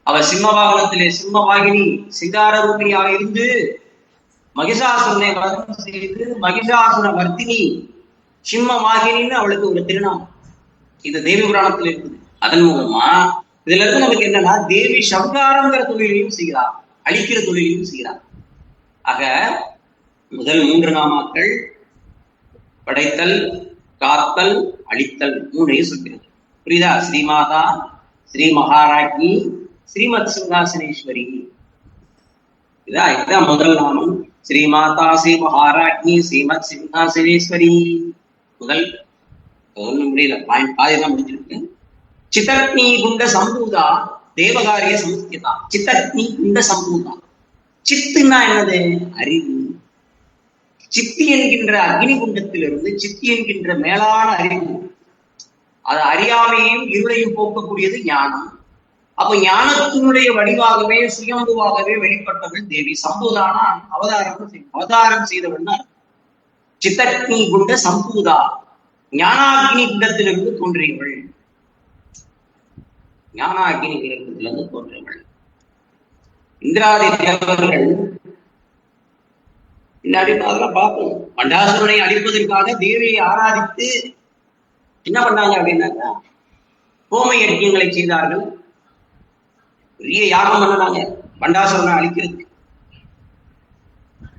அவ சிம்ம வாகனத்திலே சிம்ம வாகினி சிங்கார ரூபிணியாக இருந்து மகிஷாசுரனை வதம் செய்து மகிஷாசுர வர்த்தினி சிம்ம வாகினின்னு அவளுக்கு ஒரு திருநாமம். இது தேவி புராணத்துல இருக்குது. அதன் மூலமா இதுல இருந்து நமக்கு என்னன்னா, தேவி சம்ஹாரங்கிற தொழிலையும் செய்கிறார், அழிக்கிற தொழிலையும் செய்கிறார். ஆக முதல் 3 நாமாக்கள் படைத்தல், காத்தல், அழித்தல், 3ஐயும் சொல்கிறது. புரியுதா? ஸ்ரீமாதா, ஸ்ரீ மகாராஜ்னி, ஸ்ரீமத் சிங்காசனேஸ்வரி. இதுதான் முதல் நாமம். ஸ்ரீமாதா, ஸ்ரீ மகாராஜ்னி, ஸ்ரீமத் சிங்காசனேஸ்வரி. முதல் முடியல, பாதிதான் முடிஞ்சிருக்கு. சித்தக்னி குண்ட சம்பூதா தேவகாரிய சமுஸ்திதா. சித்தக்னி குண்ட சம்பூதா. சித்துன்னா என்னது? அறிவு. சித்தி என்கின்ற அக்னி குண்டத்திலிருந்து சித்தி என்கின்ற மேலான அறிவு, அது அறியாமையும் இருளையும் போக்கக்கூடியது ஞானம். அப்ப ஞானத்தினுடைய வடிவாகவே சுயம்புவாகவே வெளிப்பட்டவள் தேவி. சம்பூதானா அவதாரம் செய்தவள். சித்தக்னி குண்ட சம்பூதா, ஞானாக்னி குண்டத்திலிருந்து தோன்றியவள். ஞானாக்னி குண்டத்திலிருந்து தோன்றியவள். இந்திராதி தேவர்கள் அதெல்லாம் பார்ப்போம். பண்டாசுரனை அழிப்பதற்காக தேவியை ஆராதித்து என்ன பண்ணாங்க அப்படின்னாக்கா, ஹோம யஜ்ஞங்களை செய்தார்கள். பெரிய யாகம் பண்ணாங்க பண்டாசுரனை அழிக்கிறதுக்கு.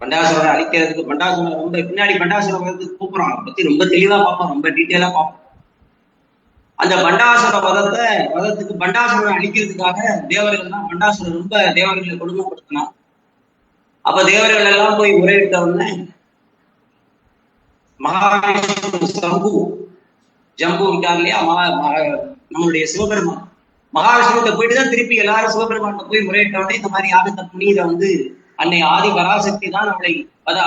பண்டாசுரன் ரொம்ப பின்னாடி பண்டாசுரம் வதத்துக்கு கூப்பிடுறோம். அதை பத்தி ரொம்ப தெளிவா பார்ப்போம், ரொம்ப டீட்டெயிலா பார்ப்போம். அந்த பண்டாசுர வதத்துக்கு பண்டாசுரனை அழிக்கிறதுக்காக தேவர்கள் தான் பண்டாசுரன் ரொம்ப தேவர்களை கொடுமைப்படுத்தினான். அப்ப தேவர்கள் எல்லாம் போய் முறையிட்ட உடனே மகாவிஷ்ணு ஜம்பு இருக்கார் இல்லையா, நம்மளுடைய சிவபெருமான் மகாவிஷ்ணுகிட்ட போயிட்டு தான் திருப்பி எல்லாரும் சிவபெருமான் போய் முறையிட்ட உடனே இந்த மாதிரி ஆகத்த புனித அன்னை ஆதி பராசக்தி தான் அவளை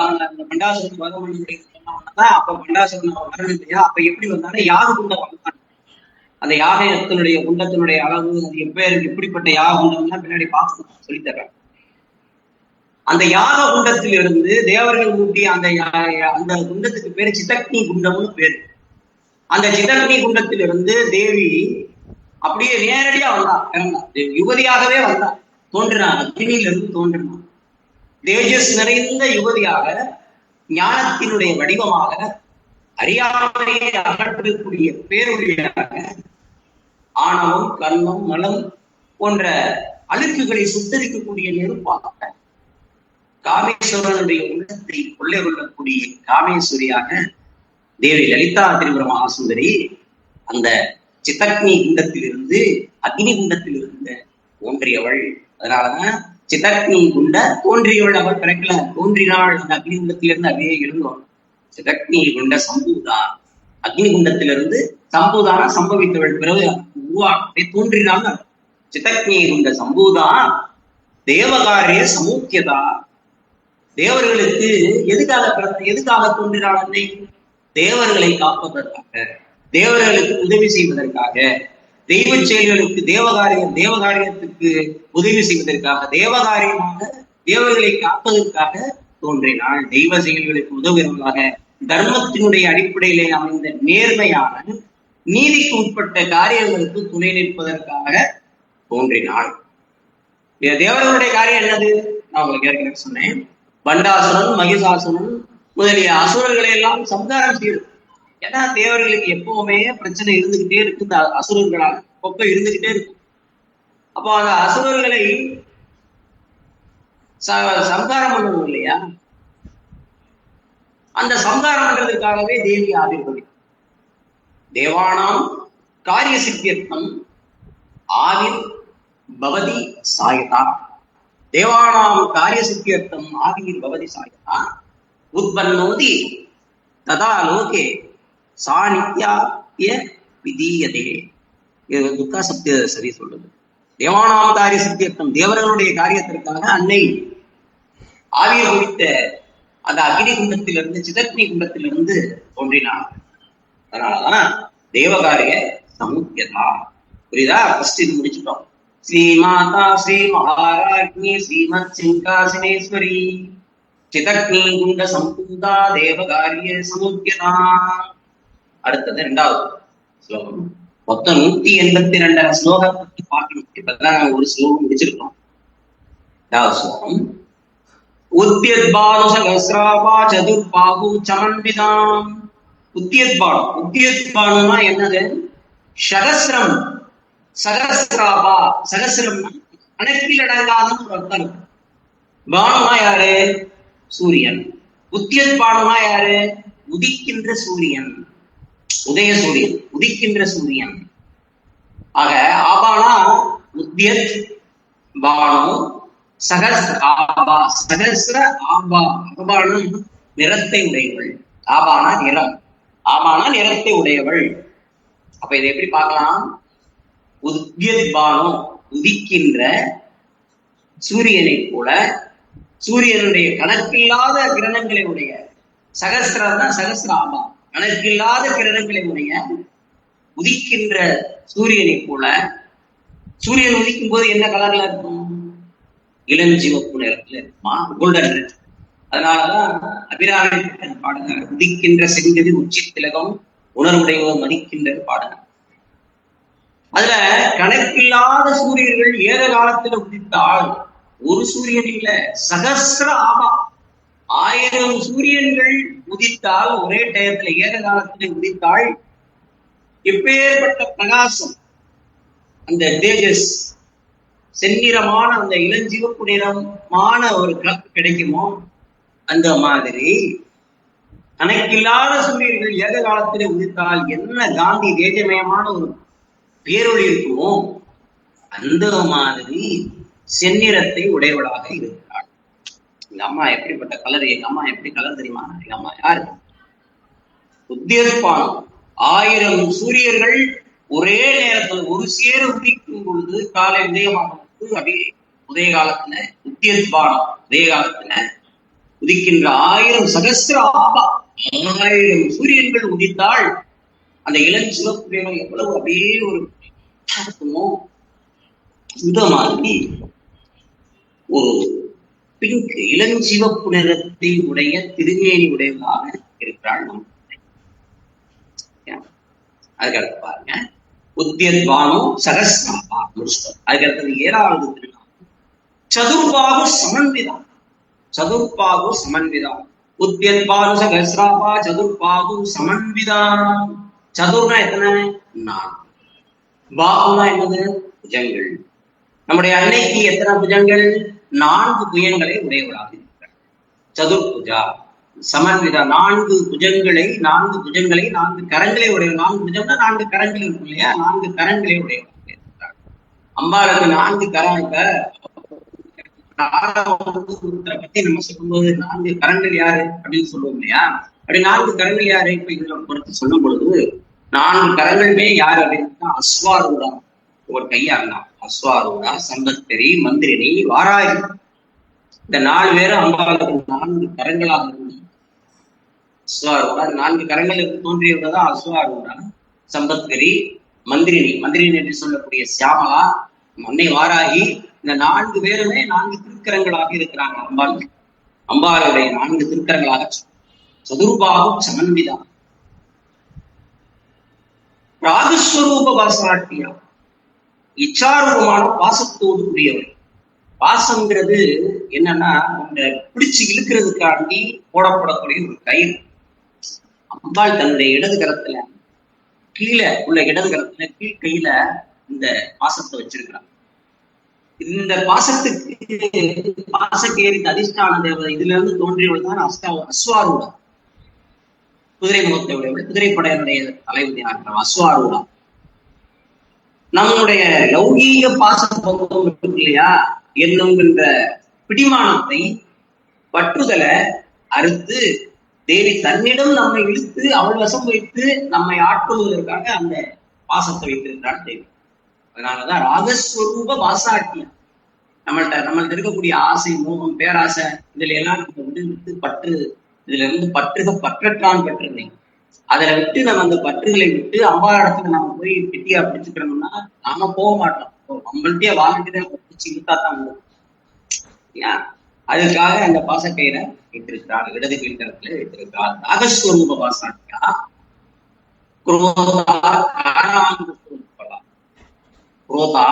அந்த பண்டாசுரன் வதம் பண்ண சொன்னதான். அப்ப பண்டாசுரன் வரணும் இல்லையா? அப்ப எப்படி வந்தாலும் யாக குண்டம் வந்தான். அந்த யாகத்தினுடைய குண்டத்தினுடைய அளவு, அது எப்படிப்பட்ட யாக குண்டம்னா பின்னாடி பார்த்து சொல்லித்தர்றேன். அந்த யாக குண்டத்திலிருந்து தேவர்கள் ஊட்டிய அந்த குண்டத்துக்கு பேரு சித்தக்னி குண்டம்னு பேரு. அந்த சித்தக்னி குண்டத்திலிருந்து தேவி அப்படியே நேரடியா வந்தா, யுவதியாகவே வந்தா, தோன்றினான். அக்னியிலிருந்து தோன்றினான். தேஜஸ் நிறைந்த யுவதியாக, ஞானத்தினுடைய வடிவமாக, அறியாமையை அகற்றக்கூடிய பேரொழியாக, ஆணவம், கர்மம், மலம் போன்ற அழுக்குகளை சுத்தரிக்கக்கூடிய நெருப்பாக, காமேஸ்வரனுடைய உள்ளத்தை கொள்ளை கொள்ளக்கூடிய காமேஸ்வரியாக தேவி லலிதா திரிபுர மகாசுந்தரி அந்த சித்தக்னி குண்டத்திலிருந்து அக்னி குண்டத்திலிருந்து தோன்றியவள். அதனாலதான் சித்தக்னி குண்ட தோன்றியவள். அவள் பிறக்கல, தோன்றினாள். அந்த அக்னி குண்டத்திலிருந்து அப்படியே இருந்தோம். சிதக்னி குண்ட சம்பூதா, அக்னி குண்டத்திலிருந்து சம்பூதான சம்பவித்தவள். பிறகு தோன்றினாங்க. சிதக்னி குண்ட சம்பூதா தேவகாரிய சமூக்கியதா. தேவர்களுக்கு எதுக்காக தோன்றினாள் அன்னை? தேவர்களை காப்பதற்காக, தேவர்களுக்கு உதவி செய்வதற்காக, தெய்வ செயல்களுக்கு தேவகாரியத்துக்கு உதவி செய்வதற்காக, தேவகாரியமாக தேவர்களை காப்பதற்காக தோன்றினாள். தெய்வ செயல்களுக்கு உதவுகிறவர்களாக, தர்மத்தினுடைய அடிப்படையிலே அமைந்த நேர்மையான நீதிக்கு உட்பட்ட காரியங்களுக்கு துணை நிற்பதற்காக தோன்றினாள். தேவர்களுடைய காரியம் என்னது? நான் உங்களுக்கு ஏற்கனவே சொன்னேன். பண்டாசுரன், மகிஷாசுரன் முதலிய அசுரர்களை எல்லாம் சம்ஹாரம் செய்யுது. ஏன்னா தேவர்களுக்கு எப்பவுமே பிரச்சனை இருந்துகிட்டே இருக்கு. இந்த அசுரர்களால் கொப்ப இருந்துகிட்டே இருக்கு. அப்போ அந்த அசுரர்களை சம்ஹாரம் பண்ணணும் இல்லையா? அந்த சம்ஹாரம் பண்றதுக்காகவே தேவி ஆவிர்வதி. தேவானாம் காரிய சித்தியர்த்தம் ஆவிர் பவதி சாயதா. தேவானாம் காரிய சித்தியர்த்தம் ஆவிர் பவதி சாயதா உத்பன்னோதி ததா லோகே சா நித்யா விதீயதே. இது துக்கா சத்திய சரி சொல்லுது. தேவானாம் காரிய சித்தியர்த்தம், தேவர்களுடைய காரியத்திற்காக அன்னை ஆவியர் குறித்த அந்த அக்னி குண்டத்திலிருந்து சிதக்னி குண்டத்திலிருந்து தோன்றினார். அதனாலதான் தேவகாரிய சமுத்தியதா. புரியுதா? ஃபர்ஸ்ட் இது முடிச்சுட்டோம். ஸ்ரீ மாதா ஸ்ரீ மகாராஜ்ஞி ஸ்ரீமத் சிங்காசனேஸ்வரி சிதக்னி குண்ட சம்பூதா தேவகாரிய சமுத்தியதா. அடுத்தது 2வது ஸ்லோகம். மொத்தம் 182 ஸ்லோகத்தை பார்க்கணும். இப்பதான் ஒரு ஸ்லோகம் முடிச்சிருக்கோம். 2வது ஸ்லோகம். உத்யத்பானு சகஸ்ராபா சதுர்பாகு சமன்விதாம். உத்யத்பானுனா என்னது? சகஸ்ரம், சகஸ்ராபா. சகஸ்ரம் கணக்கில் அடங்காத ஒரு அர்த்தம். பானுனா யாரு? சூரியன். உத்யத்பானுனா யாரு? உதிக்கின்ற சூரியன், உதய சூரியன், உதிக்கின்ற சூரியன். ஆக ஆபானா உத்யத் பானு சகஸ்ர ஆபா. சகஸ்ர ஆபா. ஆபானும் நிறத்தை உடையவள். ஆபானா நிறம், ஆபானா நிறத்தை உடையவள். அப்ப இதை எப்படி பார்க்கலாம்? உத்யத் பானு உதிக்கின்ற சூரியனை போல, சூரியனுடைய கணக்கில்லாத கிரணங்களை உடைய, சகஸ்ரதான் சகஸ்ர ஆபா, கணக்கில்லாத கிரணங்களை உடைய உதிக்கின்ற சூரியனை போல. சூரியன் உதிக்கும் போது என்ன கலர்ல இருக்கும்? இளஞ்சிவப்பு நிறத்துல இருக்குமா? Golden red. அதனாலதான் அபிராமி பாடுங்க, உதிக்கின்ற செங்கதி உச்சி திலகம் உணர்வுடையோர் மதிக்கின்ற பாடுங்க. அதுல கணக்கில்லாத சூரியர்கள் ஏக காலத்துல உதித்தால், ஒரு சூரியன் இல்ல, சகஸ்ர ஆபா, 1000 சூரியன்கள் உதித்தால், ஒரே டயத்துல ஏக காலத்துல உதித்தால் எப்பேற்பட்ட பிரகாசம், அந்த தேஜஸ், செந்நிறமான அந்த இளஞ்சிவப்பு நிறமான ஒரு கலப்பு கிடைக்குமோ, அந்த மாதிரி கணக்கில்லாத சூரியர்கள் ஏக காலத்திலே உதித்தால் என்ன காந்தி தேஜமயமான ஒரு பேரொளி இருக்குமோ, அந்த மாதிரி செந்நிறத்தை உடையவளாக இருக்கிறாள். எங்க அம்மா எப்படிப்பட்ட கலர்? எங்க அம்மா எப்படி கலர் தெரியுமா? எங்க அம்மா யாரு? உத்யத்பானம். 1000 சூரியர்கள் ஒரே நேரத்துல ஒரு சேர உதிக்கும் பொழுது, காலை உதயமாகும் பொழுது, அப்படியே உதய காலத்துல உத்யத்பானம், உதய காலத்துல உதிக்கின்ற 1000 சகஸ்ர ஆபா, 1000 சூரியன்கள் உதித்தால் அந்த இளஞ்சிவப்பு எவ்வளவு அப்படியே ஒரு இருக்குமோ, இந்த மாதிரி ஒரு பிங்க் இளஞ்சிவப்பு நிறத்தை உடைய திருமேனி உடையவளாக இருக்கிறாள். அதுக்கடுத்து பாருங்க, உத்யத்பானு சகஸ்ராபா முடிச்சிட்டோம். அதுக்கடுத்தது 7வது திருநாமம் சதுர்பாகு சமன்விதா. சதுர்பாகு சமன்விதா. உத்யத்பானு சகஸ்ராபா சதுர்பாகு சமன்விதா. சதுர்னா எத்தனை? 4. பாகுனா என்னது? புஜங்கள். நம்முடைய அன்னைக்கு எத்தனை புஜங்கள்? 4 புயங்களை உடையவளாக இருக்கிறார். சதுர்புஜா சமன்விதா, நான்கு புஜங்களை நான்கு கரங்களை உடைய, நான்கு புஜம்னா நான்கு கரங்கள் இருக்கும் இல்லையா, நான்கு கரங்களை உடைய அம்பாளுக்கு நான்கு கரங்க. பத்தி நம்ம சொல்லும்போது நான்கு கரங்கள் யாரு அப்படின்னு சொல்லுவோம் இல்லையா, அப்படி நான்கு கரங்கள் யாரு இப்ப இதுல பொறுத்து சொல்லும் பொழுது நான்கு கரங்களுமே யாரு அப்படின்னா அஸ்வாரூடா ஒரு கையாளா, அஸ்வாரூடா, சம்பத்கரி, மந்திரினி, வாராகி, இந்த 4 பேரும் அம்பாளுக்கு நான்கு கரங்களாக இருந்தது. அஸ்வாரூடா நான்கு கரங்களுக்கு தோன்றியவர்தான் அஸ்வாரூடா, சம்பத்கரி, மந்திரினி என்று சொல்லக்கூடிய சியாமலா, அன்னை வாராகி, இந்த 4 பேருமே 4 திருக்கரங்களாக இருக்கிறாங்க அம்பாளுடைய 4 திருக்கரங்களாக. சதுர்பாகும் சமன்விதா ராகஸ்வரூப பாசாட்டியா, இச்சாரூபமான பாசத்தோடு கூடியவர். பாசம்ங்கிறது என்னன்னா உங்களை பிடிச்சு இழுக்கிறதுக்காண்டி போடப்படக்கூடிய ஒரு கயிறு. அம்பாள் தன்னுடைய இடது கரத்துல கீழே உள்ள இடது கரத்துல கீழ் கையில இந்த பாசத்தை வச்சிருக்கிறாங்க. இந்த பாசத்துக்கு பாசக்கேரிக்கு அதிஷ்டான தேவதை இதுல இருந்து தோன்றியவள்தான் அஸ்வாரூடா, குதிரை முகத்தை உடையவள், குதிரைப்படையினுடைய தலைவதியாக அஸ்வாரூடா. நம்முடைய லௌகீக பாசம் இருக்கு இல்லையா என்னுங்கின்ற பிடிமானத்தை பற்றுதலை அறுத்து தேவி தன்னிடம் நம்மை இழுத்து அவள் வசம் வைத்து நம்மை ஆட்கொள்வதற்காக அந்த பாசத்தை வைத்திருக்கிறாள் தேவி. அதனாலதான் ராகஸ்வரூப பாசாட்டியம். நம்மள்ட்ட இருக்கக்கூடிய ஆசை, மோகம், பேராசை இதுல எல்லாம் நம்ம விட்டு பற்று, இதுல இருந்து பற்றற்றான் பற்றுனேன். அதுல விட்டு நம்ம அந்த பற்றுகளை விட்டு அம்பாள் இடத்துல நம்ம போய் கெட்டியா பிடிச்சுக்கிறோம்னா நாம போக மாட்டோம். நம்மள்கிட்டயே வாழ்ந்துட்டு பிடிச்சு இழுத்தாத்தான் ஏன் அதுக்காக அந்த பாசக்கயிறை வைத்திருக்கிறார், இடது கீழ்கரத்துல வைத்திருக்கிறார். ராகஸ்வரூப பாசாட்டியா குரோதா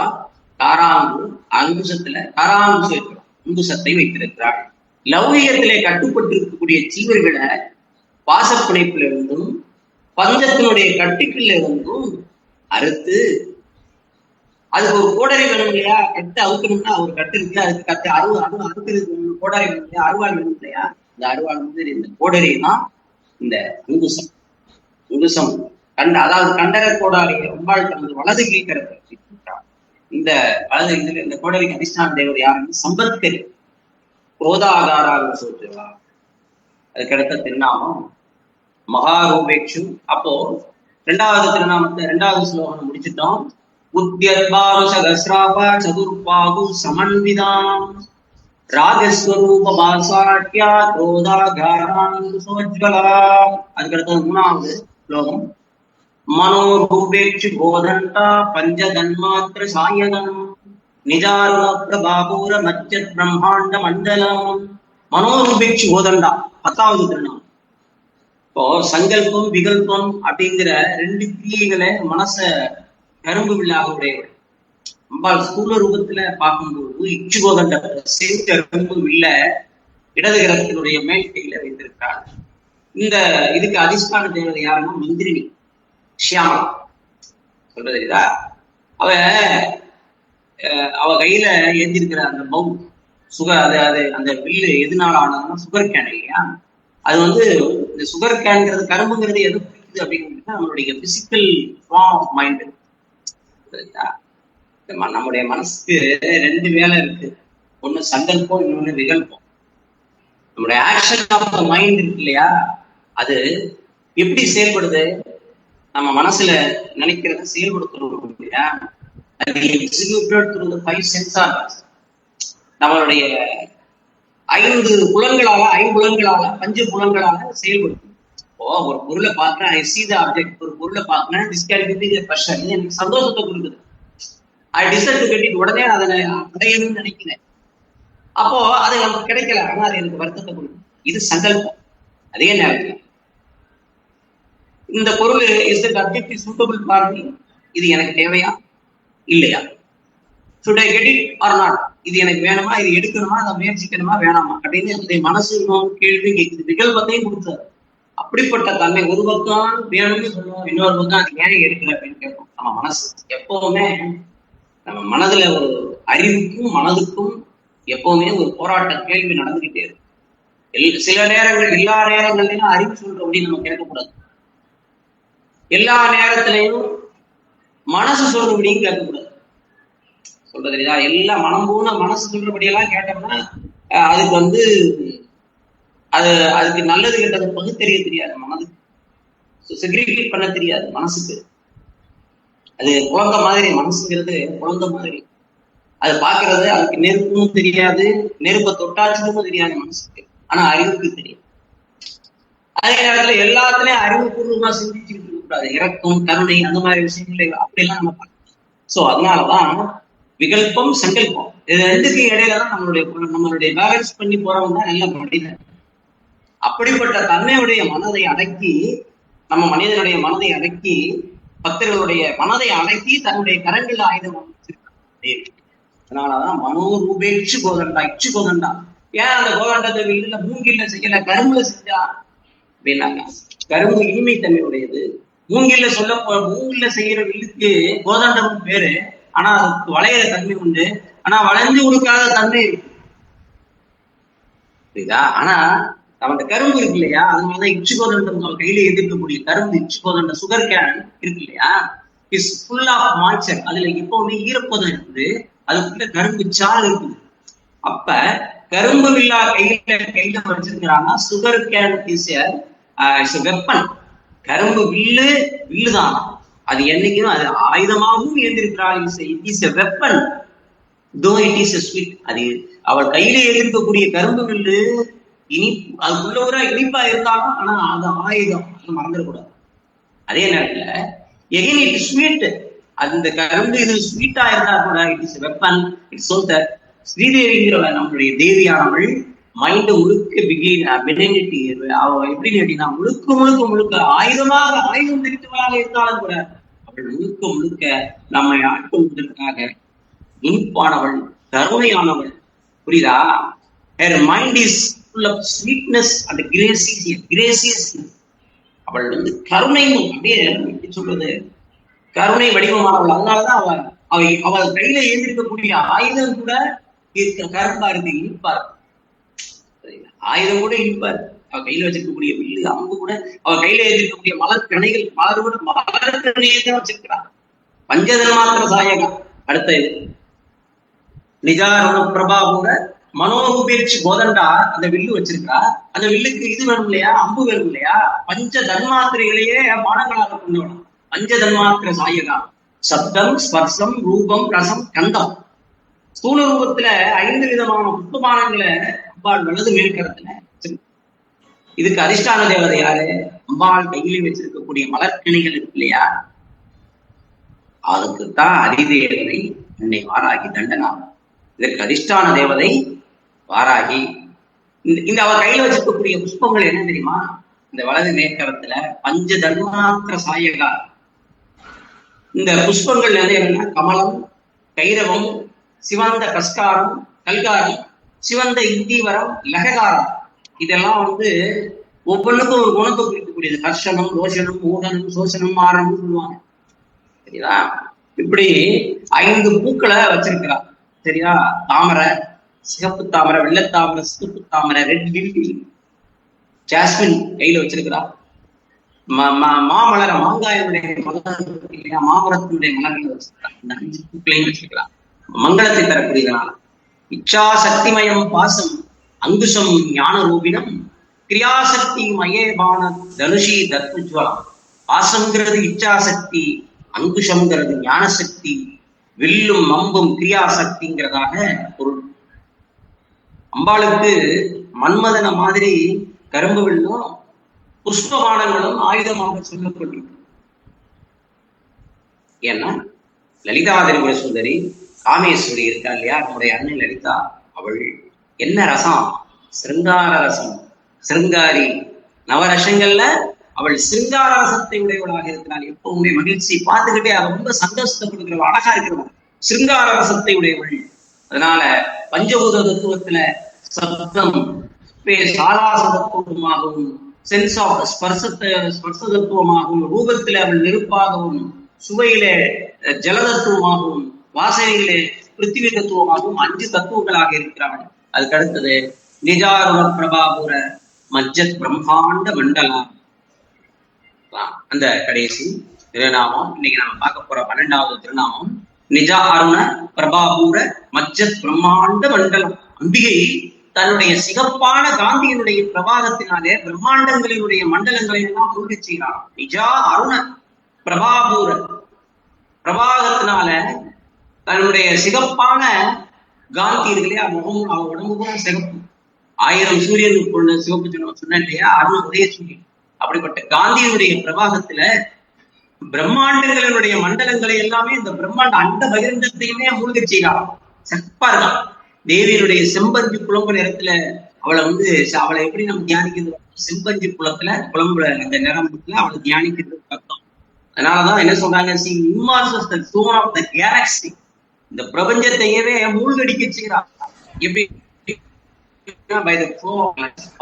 காராங்கு அங்குசத்துல அங்குசத்தை வைத்திருக்கிறார். லௌகியத்திலே கட்டுப்பட்டு இருக்கக்கூடிய ஜீவர்களை பாசப்பிணைப்புல இருந்தும் பஞ்சத்தினுடைய கட்டுக்குள்ள இருந்தும் அறுத்து, அதுக்கு ஒரு கோடரி வேணும் இல்லையா, கட்டு அவுக்கணும்னா ஒரு கட்டு இருக்கு, அதுக்கு கட்டு அறுக்கிறது கோடரி வேணும் இல்லையா, அருவாள் வேணும் இல்லையா, இந்த அருவாள் இந்த கோடரி தான் இந்த அங்குசம் அதாவது கண்டக கோடாரி அம்பாள் தனது வலது கீழ்கரத்தை வைத்திருக்கிறார். இந்த வலது இதுல இந்த கோடரிக்கு அதிஷ்டான தேவதை யாருன்னு சம்பத்கரி, குரோதாகாராக சொல்றார். அதுக்கடுத்த திருநாமம் மகாரூபேக்ஷு. அப்போ 2வது திருநாமத்தை 2வது ஸ்லோகம் முடிச்சுட்டோம். உத்யத்பாவு சகஸ்ராபா சதுர்பாகு சமன்விதாம் ராகஸ்வரூப பாசாட்யா குரோதாகாராங்கு சோஜ்வலா. அதுக்கடுத்தது 3வது ஸ்லோகம் மனோரூபேக்ஷு கோதண்டா பஞ்சதன்மாத்திர சாயனம் நிஜாருண பிரபாபூர மத்திய பிரம்மாண்ட மண்டலம். மனோரூபேக்ஷு கோதண்டா 10வது திருநாமம். இப்போ சங்கல்பம் விகல்பம் அப்படிங்கிற 2 கிரியைகளை மனச கரும்பு வில்லாக உடையவள் அம்பாள் ஸ்தூல ரூபத்துல பார்க்கும்போது இச்சு கோதண்ட கரும்பு வில்ல இடது கரத்தினுடைய மேல் கையில வைத்திருக்கிறாள். இந்த இதுக்கு அதிஷ்டான தேவதை யாருன்னா மந்திரினி ஷியாமலா. சொல்றது இதா அவ கையில ஏந்திருக்கிற அந்த பவு அது அந்த வில்லு எதுனால ஆனதுன்னா சுகர் கேன் இல்லையா. அது இந்த சுகர் கேன்ங்கிறது கரும்புங்கிறது எது பிடிக்குது அப்படிங்கிறது நம்மளுடைய பிசிக்கல் ஃபார்ம் ஆஃப் மைண்ட். நம்முடைய மனசுக்கு 2 வேலை இருக்கு, ஒண்ணு சங்கல்பம், இன்னொன்னு விகல்பம். நம்முடைய ஆக்ஷன் ஆஃப் த மைண்ட் இருக்கு இல்லையா, அது எப்படி செயல்படுது, நம்ம மனசுல நினைக்கிறத செயல்படுத்தணும் இல்லையா. அது எக்ஸிக்யூட்டட் த்ரூ தி 5 சென்சார்ஸ். நம்மளுடைய 5 புலன்களால பஞ்ச புலன்களால செயல்படுத்தும். இப்போ ஒரு பொருளை பார்க்கிறேன், ஐ சீ தி ஆப்ஜெக்ட். ஒரு பொருளை பார்க்கிறேன், this can be the pressure, எனக்கு சந்தோஷத்தை கொடுக்குது. ஐ டிசைட் டு கெட் இட், உடனே அதை அடையணும்னு நினைக்கிறேன். அப்போ அது நமக்கு கிடைக்கல, ஆனா அது எனக்கு வருத்தத்தை கொடுக்கும். இது சங்கல்பம். அதே நேரத்துல இந்த பொருள் is that object is suitable for me, இது எனக்கு தேவையா இல்லையா, should I get it or not, இது எனக்கு வேணுமா, இது எடுக்கணுமா, அதை முயற்சிக்கணுமா வேணாமா அப்படின்னு என்னுடைய மனசு கேள்வி கேட்குது. விகல்பத்தையும் கொடுத்தாரு. அப்படிப்பட்ட தன்மை ஒரு பக்கம் வேணும்னு சொல்லுவோம், இன்னொரு பக்கம் அது ஏன் எடுக்கல அப்படின்னு கேட்போம். நம்ம மனசு எப்பவுமே, நம்ம மனதுல ஒரு அறிவுக்கும் மனதுக்கும் எப்பவுமே ஒரு போராட்ட கேள்வி நடந்துகிட்டே இருக்கு. சில நேரங்கள், எல்லா நேரங்கள்லயும் அறிவு சொல்றபடி நம்ம கேட்கக்கூடாது. எல்லா நேரத்திலையும் மனசு சொல்றபடியும் கேட்கக்கூடாது. சொல்றது தெரியுதா? எல்லா மனம் போன மனசு சொல்றபடியெல்லாம் கேட்டோம்னா அதுக்கு அதுக்கு நல்லது கெட்டது பகுத்தறிய தெரியாது. மனதுக்கு செக்ரிகேட் பண்ண தெரியாது மனசுக்கு. அது குழந்தை மாதிரி, மனசுங்கிறது குழந்தை மாதிரி. அது பாக்குறது, அதுக்கு நெருப்பும் தெரியாது, நெருப்பை தொட்டாச்சும் தெரியாது மனசுக்கு. ஆனா அறிவுக்கு தெரியும். அதே நேரத்துல எல்லாத்துலயும் அறிவுபூர்வமா சிந்திச்சுட்டு இருக்க கூடாது. இறக்கம், கருணை, அந்த மாதிரி விஷயங்களை அப்படியெல்லாம் நம்ம பார்க்கணும். சோ அதனாலதான் விகல்பம், சங்கல்பம், இது ரெண்டுக்கு இடையிலதான் நம்மளுடைய பேலன்ஸ் பண்ணி போறவங்க தான் நல்ல மனிதன். அப்படிப்பட்ட தன்மையுடைய மனதை அடக்கி, நம்ம மனிதனுடைய மனதை அடக்கி, பக்தர்களுடைய மனதை அடக்கி தன்னுடைய கரங்கள் ஆயுதம் அமைச்சிருக்காங்க. அதனாலதான் மனோரூபேட்சு கோதண்டா, இச்சு கோதண்டா. ஏன் அந்த கோதண்டத்தை வில்லுல மூங்கில்ல செய்யல, கரும்புல செஞ்சா அப்படின்னாங்க. கரும்பு இனிமை தன்மையுடையது. மூங்கில்ல செய்யற வில்லுக்கு கோதண்டம் பேரு. ஆனா அதுக்கு வளையிற தன்மை உண்டு. ஆனா வளைஞ்சு கொடுக்காத தன்மை இருக்கு. புரியுதா? ஆனா நம்ம கரும்பு இருக்கு இல்லையா, அதனாலதான் இச்சு கோதண்டம் நம்ம கையில எதிர்க்கக்கூடிய கரும்பு, இச்சு கோதண்ட சுகர் கேன் இருக்கு இல்லையா, இஸ் ஃபுல் ஆஃப் மாய்ச்சர். அதுல எப்பவுமே ஈரப்பதம் இருக்குது. அதுக்குள்ள கரும்பு சாறு இருக்குது. அப்ப கரும்பு வில்லா கையில வச்சிருக்கிறாங்கன்னா சுகர் கேன் இஸ் வெப்பன். கரும்பு வில்லுதான். அது என்னைக்கும் அது ஆயுதமாகவும் இருந்திருக்கிறாள். Is a weapon though it is a sweet. அது அவள் கையில எதிர்க்கக்கூடிய கரும்பு வில்லு அதுக்குள்ள ஒரு இனிப்பா இருந்தாலும் ஆனா அது ஆயுதம், அது மறந்துடக்கூடாது. அதே நேரத்துல எகைன் இட் இஸ் ஸ்வீட். அந்த கரும்பு இது ஸ்வீட்டா இருந்தா கூட it is weapon. It's so that ஸ்ரீதேவிங்கிற நம்மளுடைய தேவியானவள் மைண்ட் முழுக்க பிகினிட்டி எப்படின்னு கேட்டீங்கன்னா முழுக்க ஆயுதம் தெரிவித்தவளாக இருந்தாலும் கூட அவள் முழுக்க நம்மை ஆட்கொள்வதற்காக இனிப்பானவள், கருணையானவள். புரியுதா? her mind is full of sweetness and graciousness. அவள் கருணையும் அப்படியே சொல்றது கருணை வடிவமானவள். அதனாலதான் அவள் கையில ஏந்திருக்கக்கூடிய ஆயுதம் கூட கரும்பா இருக்கு, இனிப்பா இருக்கு. ஆயுதம் கூட இனிப்பா இருக்கு. அவ கையில வச்சிருக்கக்கூடிய வில்லு, அம்பு கூட, அவ கையில ஏந்திருக்கக்கூடிய மலர்கணையை தான் வச்சிருக்கிறான். பஞ்சதன்மாத்திர சாயகம். அடுத்த நிஜாரண பிரபாவோட மனோரூபேட்சி கோதண்டா அந்த வில்லு வச்சிருக்கா. அந்த வில்லுக்கு இது வேணும் இல்லையா, அம்பு வேணும் இல்லையா. பஞ்ச தன்மாத்திரைகளையே பானங்களாக கொண்டு வரணும். பஞ்ச தன்மாத்திர சாயகா, சப்தம், ஸ்பர்சம், ரூபம், ரசம், கந்தம். ஸ்தூல ரூபத்துல 5 விதமான புஷ்பபானங்களை அம்பாள் வலது மேற்கரத்துல. இதுக்கு அதிஷ்டான தேவதை யாரு? அம்பாள் கையில வச்சிருக்கக்கூடிய மலர்கணிகள் இருக்கு இல்லையா, அதுக்குத்தான் அதிதேவதை என்னை வாராகி தண்டனாகும். இதற்கு அதிஷ்டான தேவதை வாராகி. இந்த அவ கையில வச்சிருக்கக்கூடிய புஷ்பங்கள் என்ன தெரியுமா? இந்த வலது மேற்கரத்துல பஞ்ச தன்மாத்திர சாயகா. இந்த புஷ்பங்கள் என்னன்னா கமலம், கைரவம், சிவந்த கஸ்காரம், கல்காரம், சிவந்த இந்தீவரம், லககாரம். இதெல்லாம் ஒவ்வொன்றுக்கும் ஒரு குணத்தை குறிக்கக்கூடியது. ஹர்ஷனம், ரோஷனம், மூடனம், சோசனம், மாரணம் சொல்லுவாங்க. சரியா? இப்படி 5 பூக்களை வச்சிருக்கிறா. சரியா? தாமரை, சிகப்பு தாமரை, வெள்ளத்தாமரை, சிகப்பு தாமரை, ரெட் லில்லி, ஜாஸ்மின் கையில வச்சிருக்கிறா. மாமலர, மாங்காயனுடைய மலர் இல்லையா, மாமரத்தினுடைய மலர்களை வச்சிருக்கிறா. இந்த 5 பூக்களையும் வச்சிருக்கிறா, மங்களத்தை தரக்கூடியதனால. இச்சாசக்திமயம் பாசம் அங்குஷம் ஞான ரூபினம் கிரியாசக்தி மயேபான தனுஷி தத்துஜ்வலம். பாசம்ங்கிறது இச்சாசக்தி, அங்குஷம்ங்கிறது ஞானசக்தி, வில்லும் அம்பும் கிரியாசக்திங்கிறதாக பொருள். அம்பாளுக்கு மன்மதன மாதிரி கரும்பு வில்லும் புஷ்பபானங்களும் ஆயுதமாக சொல்லப்பட்டிருக்கு. ஏன்னா லலிதா திரிபுர சுந்தரி காமேஸ்வரி இருக்கா இல்லையா, நம்முடைய அன்னை லலிதா, அவள் என்ன ரசம்? சிருங்கார ரசம். சிருங்காரி. நவரசங்கள்ல அவள் சிருங்கார ரசத்தை உடையவளாக இருக்கிறாள். எப்பவுமே மகிழ்ச்சி பார்த்துக்கிட்டே அவள் ரொம்ப சந்தோஷத்தை கொடுக்கிறவள், அழகா இருக்கிறவள், சிருங்கார ரசத்தை உடையவள். அதனால பஞ்சபூத தத்துவத்துல சப்தம் சாலாச தத்துவமாகவும், சென்ஸ் ஆஃப் ஸ்பர்ச தத்துவமாகவும், ரூபத்தில அவள் நெருப்பாகவும், சுவையில ஜலதத்துவமாகவும், வாசனையிலே பிருத்திவி தத்துவமாகவும் 5 தத்துவங்களாக இருக்கிறாள். அதுக்கு அடுத்தது நிஜாருண பிரபாபுர மஜ்ஜத் பிரம்மாண்ட மண்டலா. அந்த கடைசி திருநாமம் இன்னைக்கு நம்ம பார்க்க போற 12வது திருநாமம் நிஜா அருண பிரபாபூர மஜ்ஜத் பிரம்மாண்ட மண்டலம். அம்பிகை தன்னுடைய சிகப்பான காந்தியினுடைய பிரபாகத்தினாலே பிரம்மாண்டங்களினுடைய மண்டலங்களை எல்லாம் மூழ்கி செய்கிறார். நிஜா அருண பிரபாபூர பிரபாகத்தினால தன்னுடைய சிகப்பான காந்தி இருக்குல்லையா, முகமும் அவன் உடம்புக்கும் சிகப்பு. 1000 சூரியன் கொண்ட சிவப்பு சொன்ன இல்லையா, அருண் உதய சூரியன். அப்படிப்பட்ட காந்தியினுடைய பிரபாகத்துல பிரம்மாண்டங்களினுடைய மண்டலங்களை எல்லாமே இந்த பிரம்மாண்ட அண்ட பகிரண்டத்தையுமே மூழ்க செய்யலாம். சிறப்பா இருக்கான். தேவியினுடைய செம்பஞ்சு குழம்பு நேரத்துல அவளை எப்படி நம்ம தியானிக்கிறது, செம்பஞ்சு குழம்புல அந்த நிறத்துல அவளை தியானிக்கிறது அர்த்தம். அதனாலதான் என்ன சொல்றாங்க, கேலக்சி, இந்த பிரபஞ்சத்தையவே மூழ்கடிக்க செய்யறான். எப்படி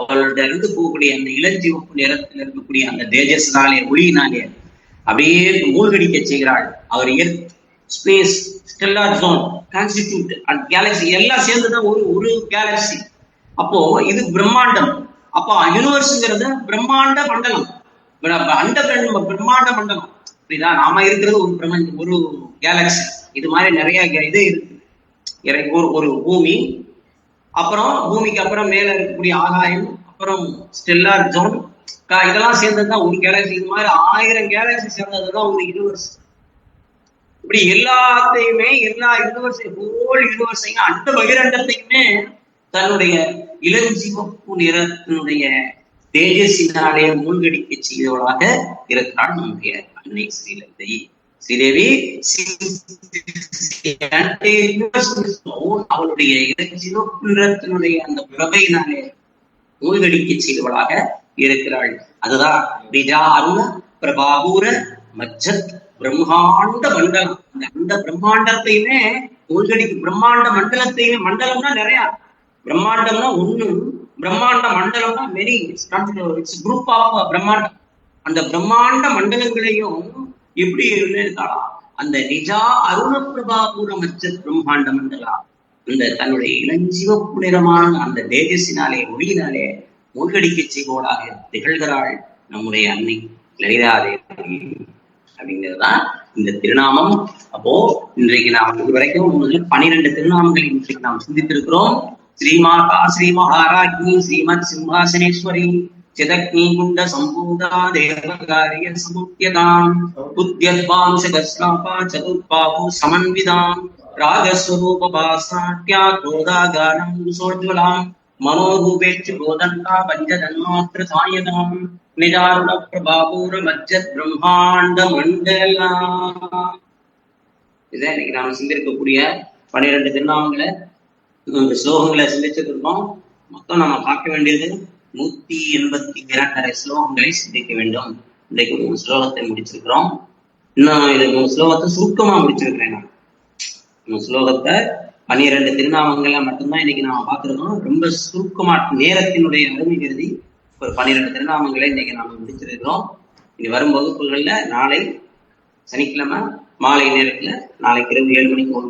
அவளோட இருந்து போகக்கூடிய அந்த இளஞ்சிவப்பு நிறத்தில் இருக்கக்கூடிய அந்த தேஜஸ்னாலே ஒளியினாலே அப்படியே மூழ்கடிக்க செய்கிறாள். அவர் earth, space, stellar zone, constitute and galaxy எல்லாம் சேர்ந்துதான் ஒரு கேலக்சி. அப்போ இது பிரம்மாண்டம். அப்போ யூனிவர்ஸ்ங்கிறது பிரம்மாண்ட மண்டலம், பிரம்மாண்ட மண்டலம். புரியுதா? நாம இருக்கிறது ஒரு பிரபஞ்சம், ஒரு கேலக்சி. இது மாதிரி நிறைய இது இருக்கு. ஒரு பூமி, அப்புறம் பூமிக்கு அப்புறம் மேல இருக்கக்கூடிய ஆகாயம், அப்புறம் ஸ்டெல்லார் ஜோன், இதெல்லாம் சேர்ந்ததுதான் ஒரு கேலக்சி. இது மாதிரி 1000 கேலக்சி சேர்ந்ததுதான் ஒரு யூனிவர்ஸ். இப்படி எல்லாத்தையுமே எல்லா யூனிவர்ஸையும் அண்ட பகிரண்டத்தையுமே தன்னுடைய இளஞ்சிவப்பு நிறத்தினுடைய தேஜஸினாலே மூழ்கடிக்க செய்தவளாக இருக்கிறாள் நம்முடைய அன்னை ஸ்ரீலங்கை. ஸ்ரீதேவி அவளுடைய இளஞ்சிவப்பு நிறத்தினுடைய அந்த பிரபையினாலே மூழ்கடிக்க செய்தவளாக இருக்கிறாள். அதுதான் நிஜா அருண பிரபாபூர மஜ்ஜத் பிரம்மாண்ட மண்டலம். அந்த பிரம்மாண்டத்தையுமே மூழ்கடிக்கு பிரம்மாண்ட மண்டலத்தையுமே, மண்டலம்னா நிறைய, பிரம்மாண்டம்னா ஒண்ணு, பிரம்மாண்ட மண்டலம்னா மெனி, இட்ஸ் குரூப் ஆஃப் பிரம்மாண்டம். அந்த பிரம்மாண்ட மண்டலங்களையும் எப்படி இருக்காளா அந்த நிஜா அருண பிரபாபூர மஜ்ஜத் பிரம்மாண்ட மண்டலா, அந்த தன்னுடைய இளஞ்சிவப்பு நிறமான அந்த தேஜஸினாலே ஒளியினாலே மூழ்கடிக்க செய்வோடாக திகழ்கிறாள் நம்முடைய அன்னை லலிதாதேவி அப்படிங்கிறதுதான் இந்த திருநாமம். அப்போ இன்றைக்கு நாம் இதுவரைக்கும் 12 திருநாமங்களை இன்றைக்கு நாம் சிந்தித்திருக்கிறோம். ஸ்ரீமாதா ஸ்ரீ மகாராஜ்னி ஸ்ரீமத் சிம்ஹாசனேஸ்வரி சிதக்னி குண்ட சம்பூதா தேவகாரிய சமுத்தியதாம் புத்யத்வாம் சகஸ்ராபா சதுர்பாஹு சமன்விதாம் ராகஸ்வரூப பாசாட்யா கோதாகாரம் சோஜ்வலாம் மனோரூபேட்சு கோதண்டா பஞ்சதன்மாத்திர சாயதாம் நிஜாருண பிரபாபூர மஜ்ஜத் பிரம்மாண்ட மண்டலா. இதை இன்னைக்கு நாம சிந்திருக்கக்கூடிய 12 திருநாமங்களை ஸ்லோகங்களை சிந்திச்சிருக்கோம். மொத்தம் நம்ம பார்க்க வேண்டியது 182 ஸ்லோகங்களை சிந்திக்க வேண்டும். இன்றைக்கு 3 ஸ்லோகத்தை முடிச்சிருக்கிறோம். இன்னும் இது 3 ஸ்லோகத்தை சுருக்கமா முடிச்சிருக்கிறேன். நான் 3 ஸ்லோகத்தை 12 திருநாமங்களை மட்டும்தான் இன்னைக்கு நாம பார்த்திருக்கோம். ரொம்ப சுருக்கமா நேரத்தினுடைய அருமை கருதி ஒரு 12 திருநாமங்களை இன்னைக்கு நாம முடிச்சிருக்கிறோம். இனி வரும் வகுப்புகள்ல நாளை சனிக்கிழமை மாலை நேரத்துல, நாளைக்கு இரவு 7 மணிக்கு ஒரு